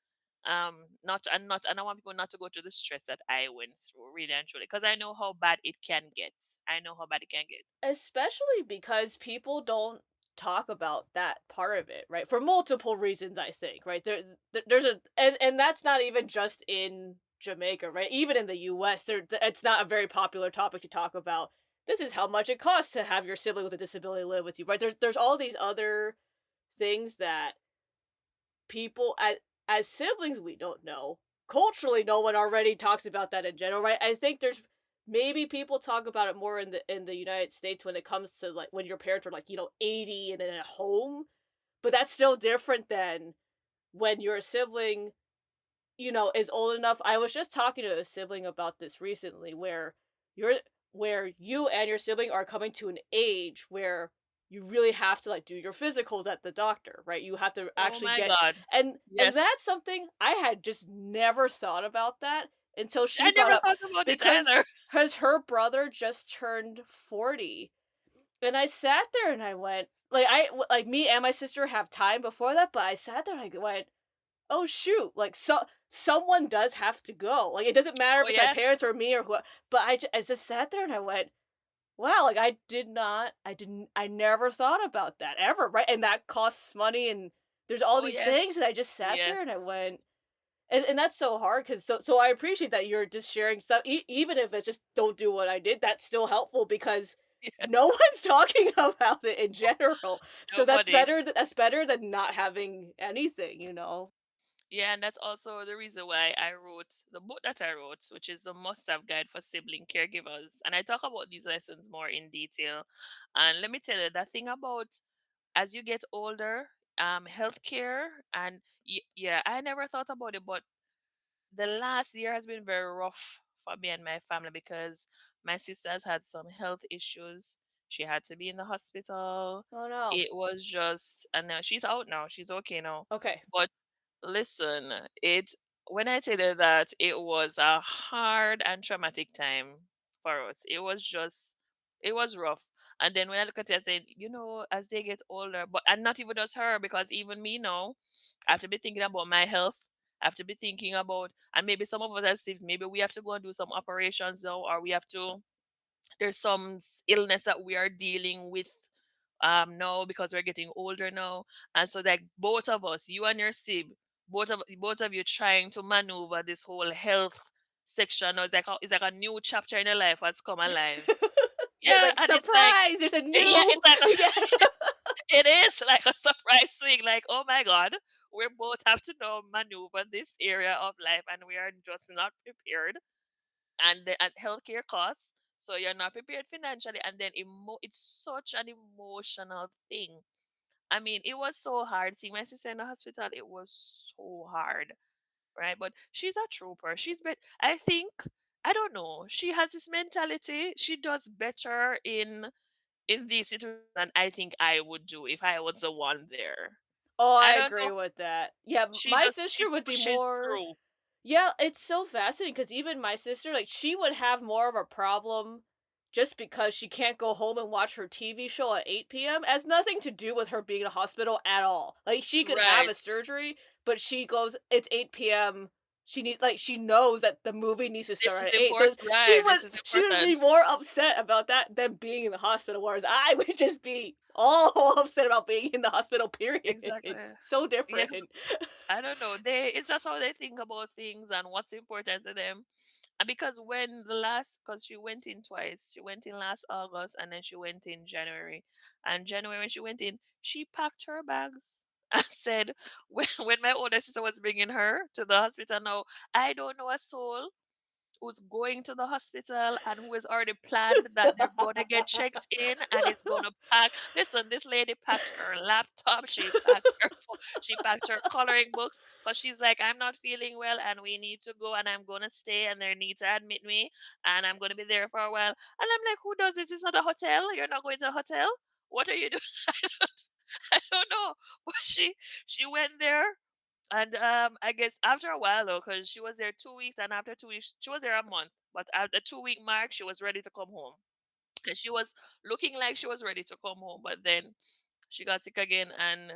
not and I want people not to go through the stress that I went through, really and truly, because I know how bad it can get. I know how bad it can get. Especially because people don't talk about that part of it, right? For multiple reasons, I think, right? There's a and that's not even just in Jamaica, right? Even in the US, it's not a very popular topic to talk about. This is how much it costs to have your sibling with a disability live with you, right? There's all these other things that people as siblings we don't know. Culturally, no one already talks about that in general, right? I think there's maybe people talk about it more in the United States when it comes to like when your parents are like, 80 and in a home, but that's still different than when your sibling, is old enough. I was just talking to a sibling about this recently you're where you and your sibling are coming to an age where you really have to like do your physicals at the doctor, right? You have to Oh actually my get god. and Yes. that's something I had just never thought about that until she I brought never up thought about it because either. her brother just turned 40. And I sat there and I went like me and my sister have time before that, but I sat there and I went, oh shoot, like someone does have to go. Like it doesn't matter if Oh it's my yes. parents or me or who, but I just sat there and I went, wow, like I never thought about that ever, right? And that costs money and there's all Oh these things and yes. I just sat there Yes. and I went and that's so hard because so I appreciate that you're just sharing stuff even if it's just don't do what I did. That's still helpful because no Yes. one's talking about it in general. So Nobody. that's better than not having anything. Yeah, and that's also the reason why I wrote the book that I wrote, which is the must-have guide for sibling caregivers. And I talk about these lessons more in detail. And let me tell you, that thing about as you get older, healthcare and yeah, I never thought about it, but the last year has been very rough for me and my family, because my sister's had some health issues. She had to be in the hospital. Oh no. It was just, and now she's out now. She's okay now. Okay. But listen, when I tell you that it was a hard and traumatic time for us, it was rough. And then when I look at it, I say, as they get older, and not even just her, because even me now, I have to be thinking about my health. I have to be thinking about, and maybe some of us as Sibs, maybe we have to go and do some operations now, or we have to, there's some illness that we are dealing with now because we're getting older now. And so like both of us, you and your Sib, both of you trying to maneuver this whole health section. Now it's like a new chapter in your life has come alive. There's Yeah, like and it's like, surprise. There's a yeah, new it's like yeah. it is like a surprise thing. Like, oh my god, we both have to now maneuver this area of life, and we are just not prepared. And the healthcare costs, so you're not prepared financially, and then it's such an emotional thing. I mean, it was so hard seeing my sister in the hospital. It was so hard, right? But she's a trooper. I think, I don't know. She has this mentality. She does better in these situations than I think I would do if I was the one there. Oh, I I don't know. agree with that. Yeah, my She sister would be pushes more. through. Yeah, it's so fascinating because even my sister, like, she would have more of a problem just because she can't go home and watch her TV show at 8 p.m. It has nothing to do with her being in a hospital at all. Like, she could have a Right. surgery, but she goes, it's 8 p.m. She knows that the movie needs to This start is at 8. So important. Right. This is she would important. be more upset about that than being in the hospital, whereas I would just be all upset about being in the hospital, period. Exactly. So Yeah, 'cause different. I don't know. It's just how they think about things and what's important to them. And because because she went in twice. She went in last August and then she went in January. And January when she went in, she packed her bags and said, when my older sister was bringing her to the hospital now, I don't know a soul who's going to the hospital and who has already planned that they're going to get checked in and is going to pack. Listen, this lady packed her laptop, she packed her coloring books because she's like, I'm not feeling well and we need to go and I'm going to stay and they need to admit me and I'm going to be there for a while. And I'm like, who does this? It's not a hotel. You're not going to a hotel. What are you doing? I don't, I don't know. But she went there and I guess after a while though, because she was there 2 weeks, and after 2 weeks, she was there a month. But at the 2 week mark, she was ready to come home. And she was looking like she was ready to come home. But then she got sick again and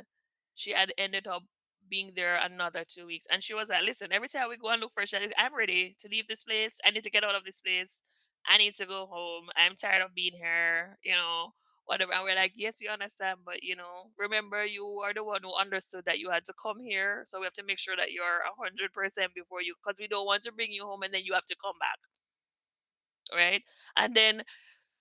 she had ended up being there another 2 weeks. And she was like, listen, every time we go and look for her, she's like, I'm ready to leave this place. I need to get out of this place. I need to go home. I'm tired of being here, whatever. And we're like, yes, we understand, but remember you are the one who understood that you had to come here. So we have to make sure that you're 100% before you, because we don't want to bring you home and then you have to come back. Right. And then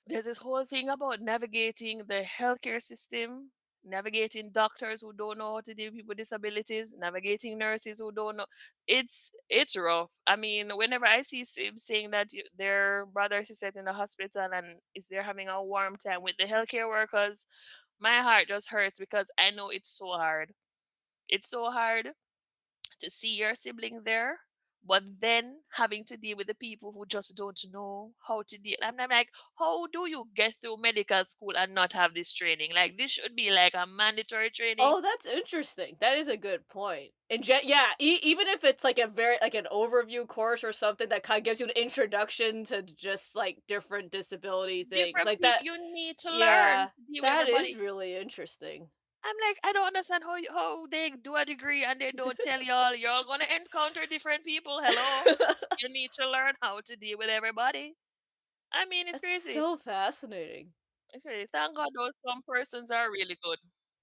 there's this whole thing about navigating the healthcare system, navigating doctors who don't know how to deal with people with disabilities, navigating nurses who don't know. It's rough. I mean, whenever I see Sib saying that their brother is set in the hospital and is there having a warm time with the healthcare workers, my heart just hurts because I know it's so hard. It's so hard to see your sibling there, but then having to deal with the people who just don't know how to deal. I'm like, how do you get through medical school and not have this training? Like, this should be like a mandatory training. Oh, that's interesting. That is a good point. And yeah, even if it's like a very like an overview course or something that kind of gives you an introduction to just like different disability things Different like people, that. you need to learn Yeah, to deal with that is everybody. really interesting. I'm like, I don't understand how they do a degree and they don't tell y'all gonna encounter different people. Hello, you need to learn how to deal with everybody. I mean, it's That's crazy. so fascinating. It's crazy. Thank God those some persons are really good.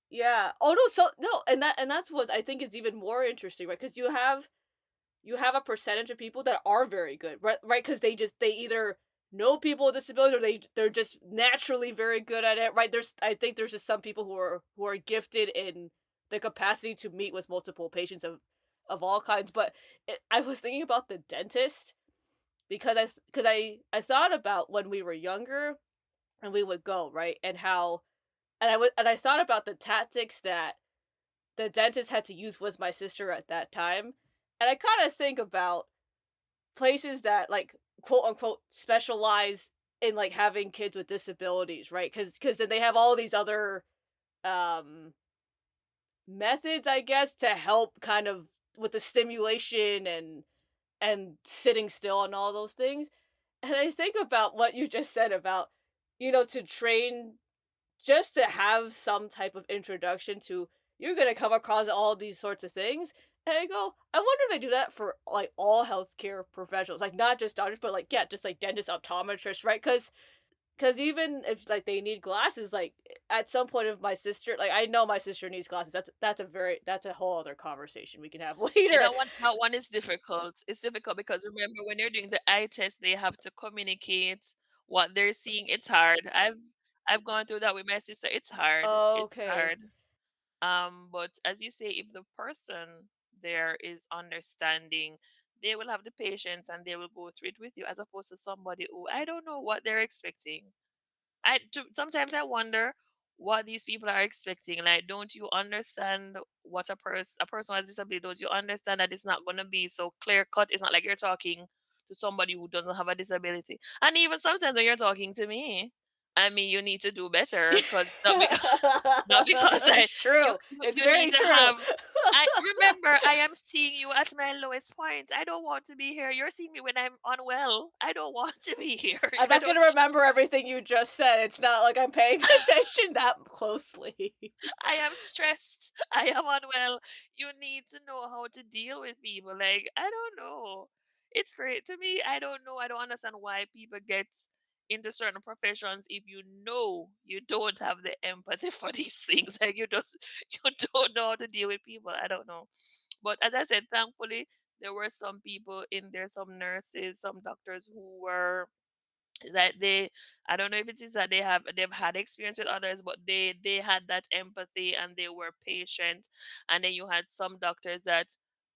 Yeah. Oh no, so no, and that's what I think is even more interesting, right? Because you have a percentage of people that are very good, right? Right? Because they either know people with disabilities or they're just naturally very good at it, right? I think there's just some people who are gifted in the capacity to meet with multiple patients of all kinds. But I was thinking about the dentist because I thought about when we were younger and we would go, right, and how and I thought about the tactics that the dentist had to use with my sister at that time. And I kind of think about places that like quote unquote specialize in like having kids with disabilities, right? Cuz then they have all these other um methods, I guess, to help kind of with the stimulation and sitting still and all those things. And I think about what you just said about to train just to have some type of introduction to you're gonna come across all these sorts of things. And I go, I wonder if they do that for like all healthcare professionals, like not just doctors, but like yeah, just like dentists, optometrists, right? Because even if like they need glasses, like at some point of my sister, like I know my sister needs glasses. That's a whole other conversation we can have later. That one is difficult. It's difficult because remember when you're doing the eye test, they have to communicate what they're seeing. It's hard. I've gone through that with my sister. It's hard. It's Okay. hard. But as you say, if the person there is understanding, they will have the patience and they will go through it with you, as opposed to somebody who I don't know what they're expecting. Sometimes I wonder what these people are expecting. Like, don't you understand what a person with disability? Don't you understand that it's not gonna be so clear cut? It's not like you're talking to somebody who doesn't have a disability. And even sometimes when you're talking to me, I mean, you need to do better because not because not because It's true. It's you need very to true. have. I remember I am seeing you at my lowest point. I don't want to be here. You're seeing me when I'm unwell. I don't want to be here. I'm I not don't gonna remember everything you just said. It's not like I'm paying attention that closely. I am stressed. I am unwell. You need to know how to deal with people. Like, I don't know. It's great to me. I don't know. I don't understand why people get into certain professions if you know you don't have the empathy for these things. Like you don't know how to deal with people. I don't know. But as I said, thankfully there were some people in there, some nurses, some doctors who were that they, I don't know if it is that they've had experience with others, but they had that empathy and they were patient. And then you had some doctors that,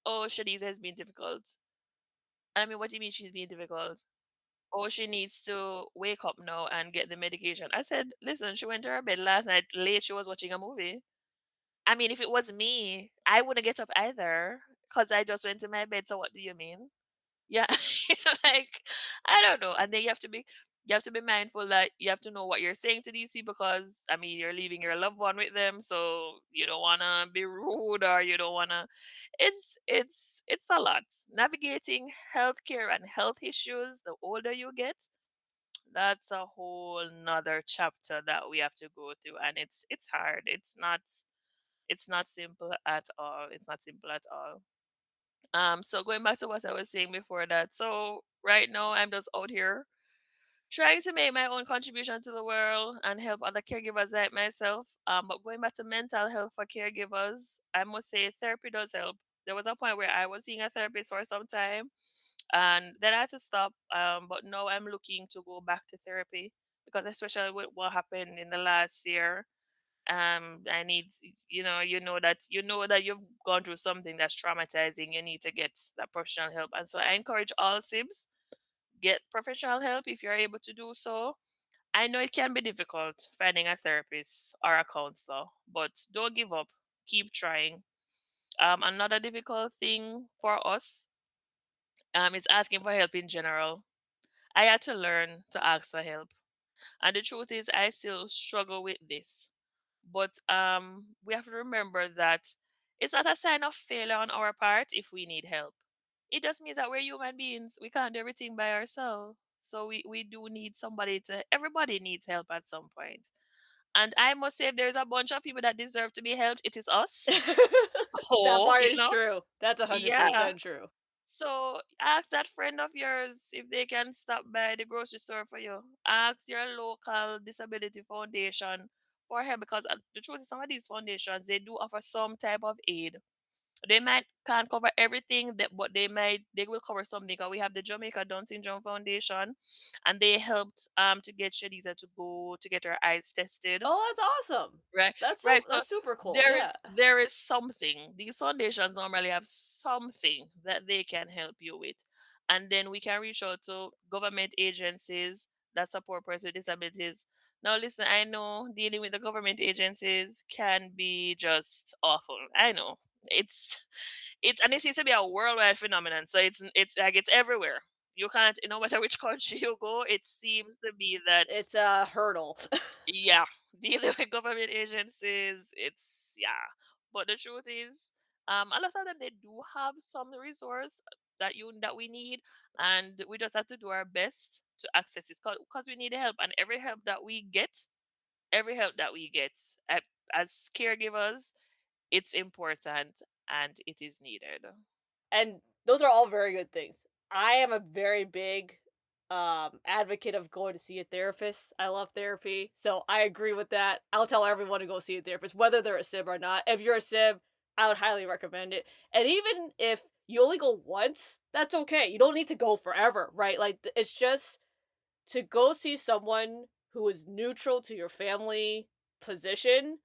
oh, Shanice has been difficult. I mean, what do you mean she's being difficult? Oh, she needs to wake up now and get the medication. I said, listen, she went to her bed last night late. She was watching a movie. I mean, if it was me, I wouldn't get up either because I just went to my bed. So what do you mean? Yeah, like, I don't know. And then you have to be mindful that you have to know what you're saying to these people because I mean you're leaving your loved one with them, so you don't wanna be rude or you don't wanna it's a lot. Navigating healthcare and health issues, the older you get, that's a whole nother chapter that we have to go through. And it's hard. It's not simple at all. It's not simple at all. So going back to what I was saying before that. So right now I'm just out here trying to make my own contribution to the world and help other caregivers like myself. But going back to mental health for caregivers, I must say therapy does help. There was a point where I was seeing a therapist for some time and then I had to stop. But now I'm looking to go back to therapy because especially with what happened in the last year, I need, you know that you've gone through something that's traumatizing. You need to get that professional help. And so I encourage all sibs, get professional help if you're able to do so. I know it can be difficult finding a therapist or a counselor, but don't give up. Keep trying. Another difficult thing for us is asking for help in general. I had to learn to ask for help. And the truth is I still struggle with this. But we have to remember that it's not a sign of failure on our part if we need help. It just means that we're human beings. We can't do everything by ourselves. So we do need somebody to, everybody needs help at some point. And I must say, if there's a bunch of people that deserve to be helped, it is us. That So, part is true. That's yeah. 100% true. So ask that friend of yours if they can stop by the grocery store for you. Ask your local disability foundation for help because the truth is some of these foundations they do offer some type of aid. They might can't cover everything, but they will cover something. Because we have the Jamaica Down Syndrome Foundation, and they helped to get Shadiza to go to get her eyes tested. Oh, that's awesome. Right, That's right. So that's super cool. Yeah. there is something. These foundations normally have something that they can help you with, and then we can reach out to government agencies that support persons with disabilities. Now, listen, I know dealing with the government agencies can be just awful. I know it's it's and it seems to be a worldwide phenomenon. So it's like it's everywhere. You can't, no matter which country you go, it seems to be that It's a hurdle. yeah, dealing with government agencies, it's yeah. But the truth is, a lot of them they do have some resource that we need, and we just have to do our best to access it because we need help, and every help that we get as caregivers, it's important and it is needed. And those are all very good things. I am a very big advocate of going to see a therapist. I love therapy. So I agree with that. I'll tell everyone to go see a therapist whether they're a sib or not. If you're a sib, I would highly recommend it. And even if you only go once, that's okay. You don't need to go forever, right? Like it's just to go see someone who is neutral to your family position,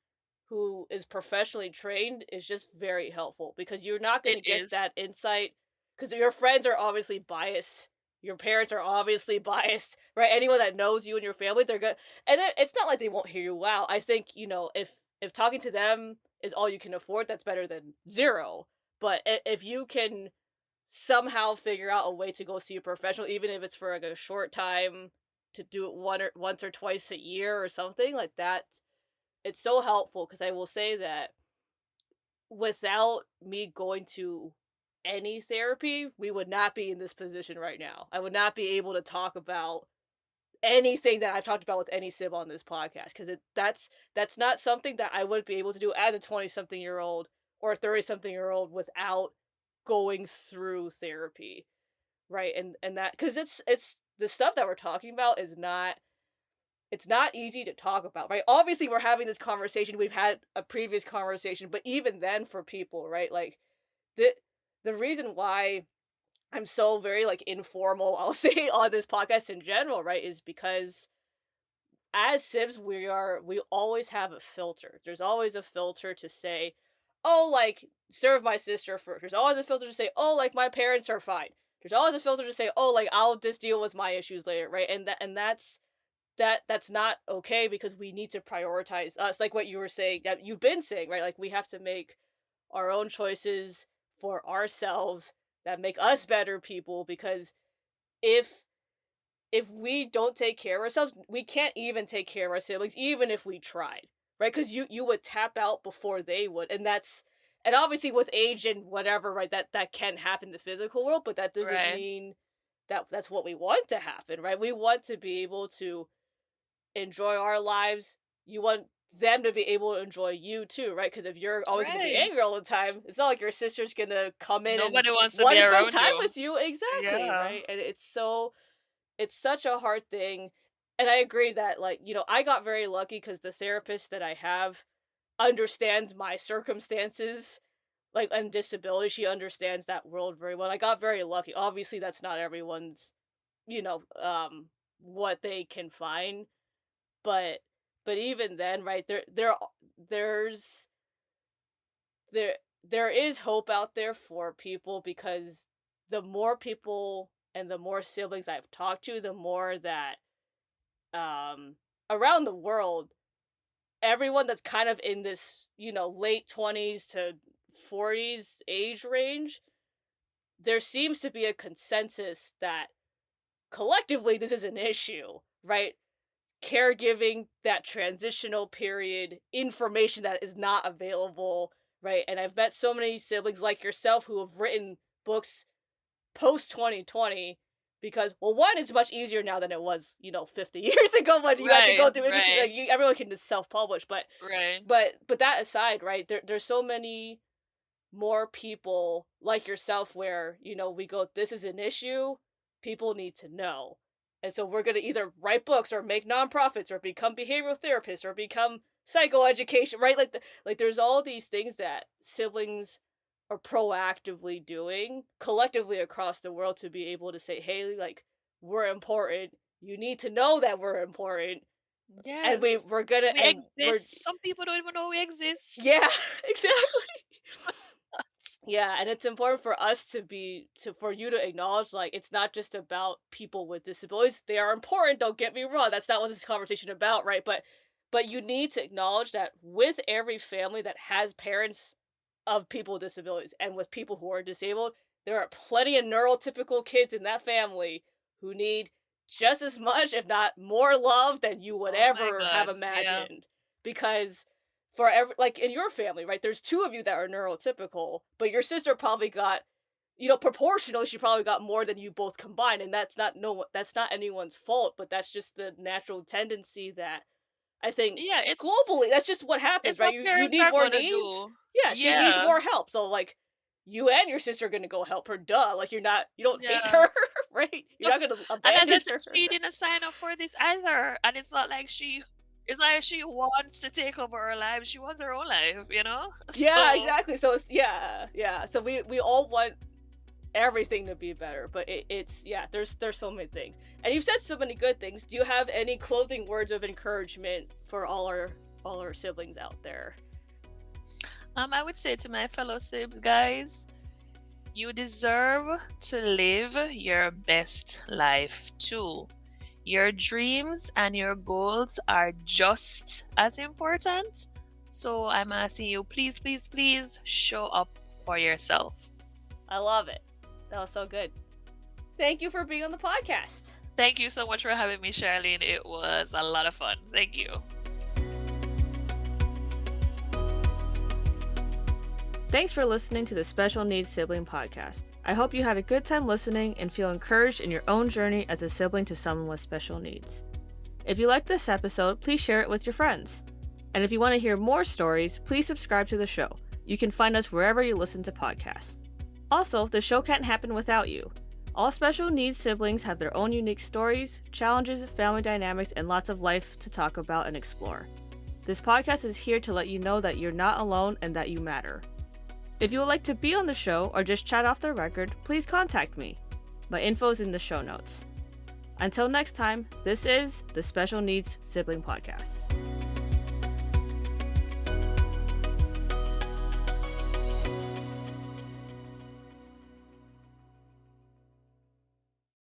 who is professionally trained, is just very helpful because you're not going It to get is. that insight because your friends are obviously biased. your parents are obviously biased, right? Anyone that knows you and your family, they're good. And it's not like they won't hear you out. I think, if talking to them is all you can afford, that's better than zero. But if you can somehow figure out a way to go see a professional, even if it's for like a short time, to do it once or twice a year or something like that, it's so helpful. Because I will say that without me going to any therapy, we would not be in this position right now. I would not be able to talk about anything that I've talked about with any sib on this podcast, because that's not something that I would be able to do as a 20-something-year-old or a 30-something-year-old without going through therapy, right? And that, because it's the stuff that we're talking about is not, it's not easy to talk about, right? Obviously, we're having this conversation. We've had a previous conversation, but even then, for people, right? Like the the reason why I'm so very like informal, I'll say, on this podcast in general, right, is because as sibs, we always have a filter. There's always a filter to say, oh, like, serve my sister first. There's always a filter to say, oh, like, my parents are fine. There's always a filter to say, oh, like, I'll just deal with my issues later, right? That's not okay, because we need to prioritize us, like what you were saying, that you've been saying, right? Like, we have to make our own choices for ourselves that make us better people, because if we don't take care of ourselves, we can't even take care of our siblings, even if we tried, right? Because you would tap out before they would, and obviously with age and whatever, right? That can happen in the physical world, but that doesn't Right. mean that that's what we want to happen, right? We want to be able to enjoy our lives. You want them to be able to enjoy you too, right? Because if you're always going to be Right. angry all the time, it's not like your sister's going to come in and Nobody wants to want be to spend around time you. with you. Exactly, Yeah. right? And it's such a hard thing. And I agree that, like, I got very lucky because the therapist that I have understands my circumstances, like, and disability. She understands that world very well. I got very lucky. Obviously, that's not everyone's, you know, um, what they can find, but even then, right, there's there there is hope out there for people, because the more people and the more siblings I've talked to, the more that um around the world, everyone that's kind of in this, late 20s to 40s age range, there seems to be a consensus that collectively this is an issue, right? Caregiving, that transitional period, information that is not available, right? And I've met so many siblings like yourself who have written books post 2020, because, well, one, it's much easier now than it was, 50 years ago, when you had to Right. go through industry, Right. like, everyone can just self-publish. but Right. but that aside, right, there's so many more people like yourself where, we go, this is an issue, people need to know. And so we're going to either write books or make nonprofits or become behavioral therapists or become psychoeducation, right? Like there's all these things that siblings are proactively doing collectively across the world to be able to say, hey, like, we're important, you need to know that we're important, and Yes. we're gonna, We and we're, exist. Some people don't even know we exist. yeah, exactly. Yeah, and it's important for us for you to acknowledge, like, it's not just about people with disabilities. They are important, don't get me wrong. That's not what this conversation about, right? But you need to acknowledge that with every family that has parents of people with disabilities and with people who are disabled, there are plenty of neurotypical kids in that family who need just as much, if not more, love than you would Oh my ever have God. Yeah. imagined. Because for every, like, in your family, right, there's two of you that are neurotypical, but your sister probably got, proportionally, she probably got more than you both combined, and that's not anyone's fault, but that's just the natural tendency that I think Yeah, globally, that's just what happens, it's right? what You parents need are more gonna needs. do. Yeah, she needs Yeah. more help. So, like, you and your sister are gonna go help her. Duh. Like, you don't hate Yeah. her, right? You're No, not gonna and as I abandon said, her. she didn't sign up for this either. And it's like she wants to take over her life. She wants her own life, you know? Yeah, So exactly. So it's, yeah, yeah. So we all want everything to be better, but it's, yeah, there's so many things, and you've said so many good things. Do you have any closing words of encouragement for all our siblings out there? I would say to my fellow Sibs, guys, You deserve to live your best life too. Your dreams and your goals are just as important. So I'm asking you, please, please, please show up for yourself. I love it. That was so good. Thank you for being on the podcast. Thank you so much for having me, Charlene. It was a lot of fun. Thank you. Thanks for listening to the Special Needs Sibling Podcast. I hope you had a good time listening and feel encouraged in your own journey as a sibling to someone with special needs. If you liked this episode, please share it with your friends. And if you want to hear more stories, please subscribe to the show. You can find us wherever you listen to podcasts. Also, the show can't happen without you. All special needs siblings have their own unique stories, challenges, family dynamics, and lots of life to talk about and explore. This podcast is here to let you know that you're not alone and that you matter. If you would like to be on the show or just chat off the record, please contact me. My info is in the show notes. Until next time, this is the Special Needs Sibling Podcast.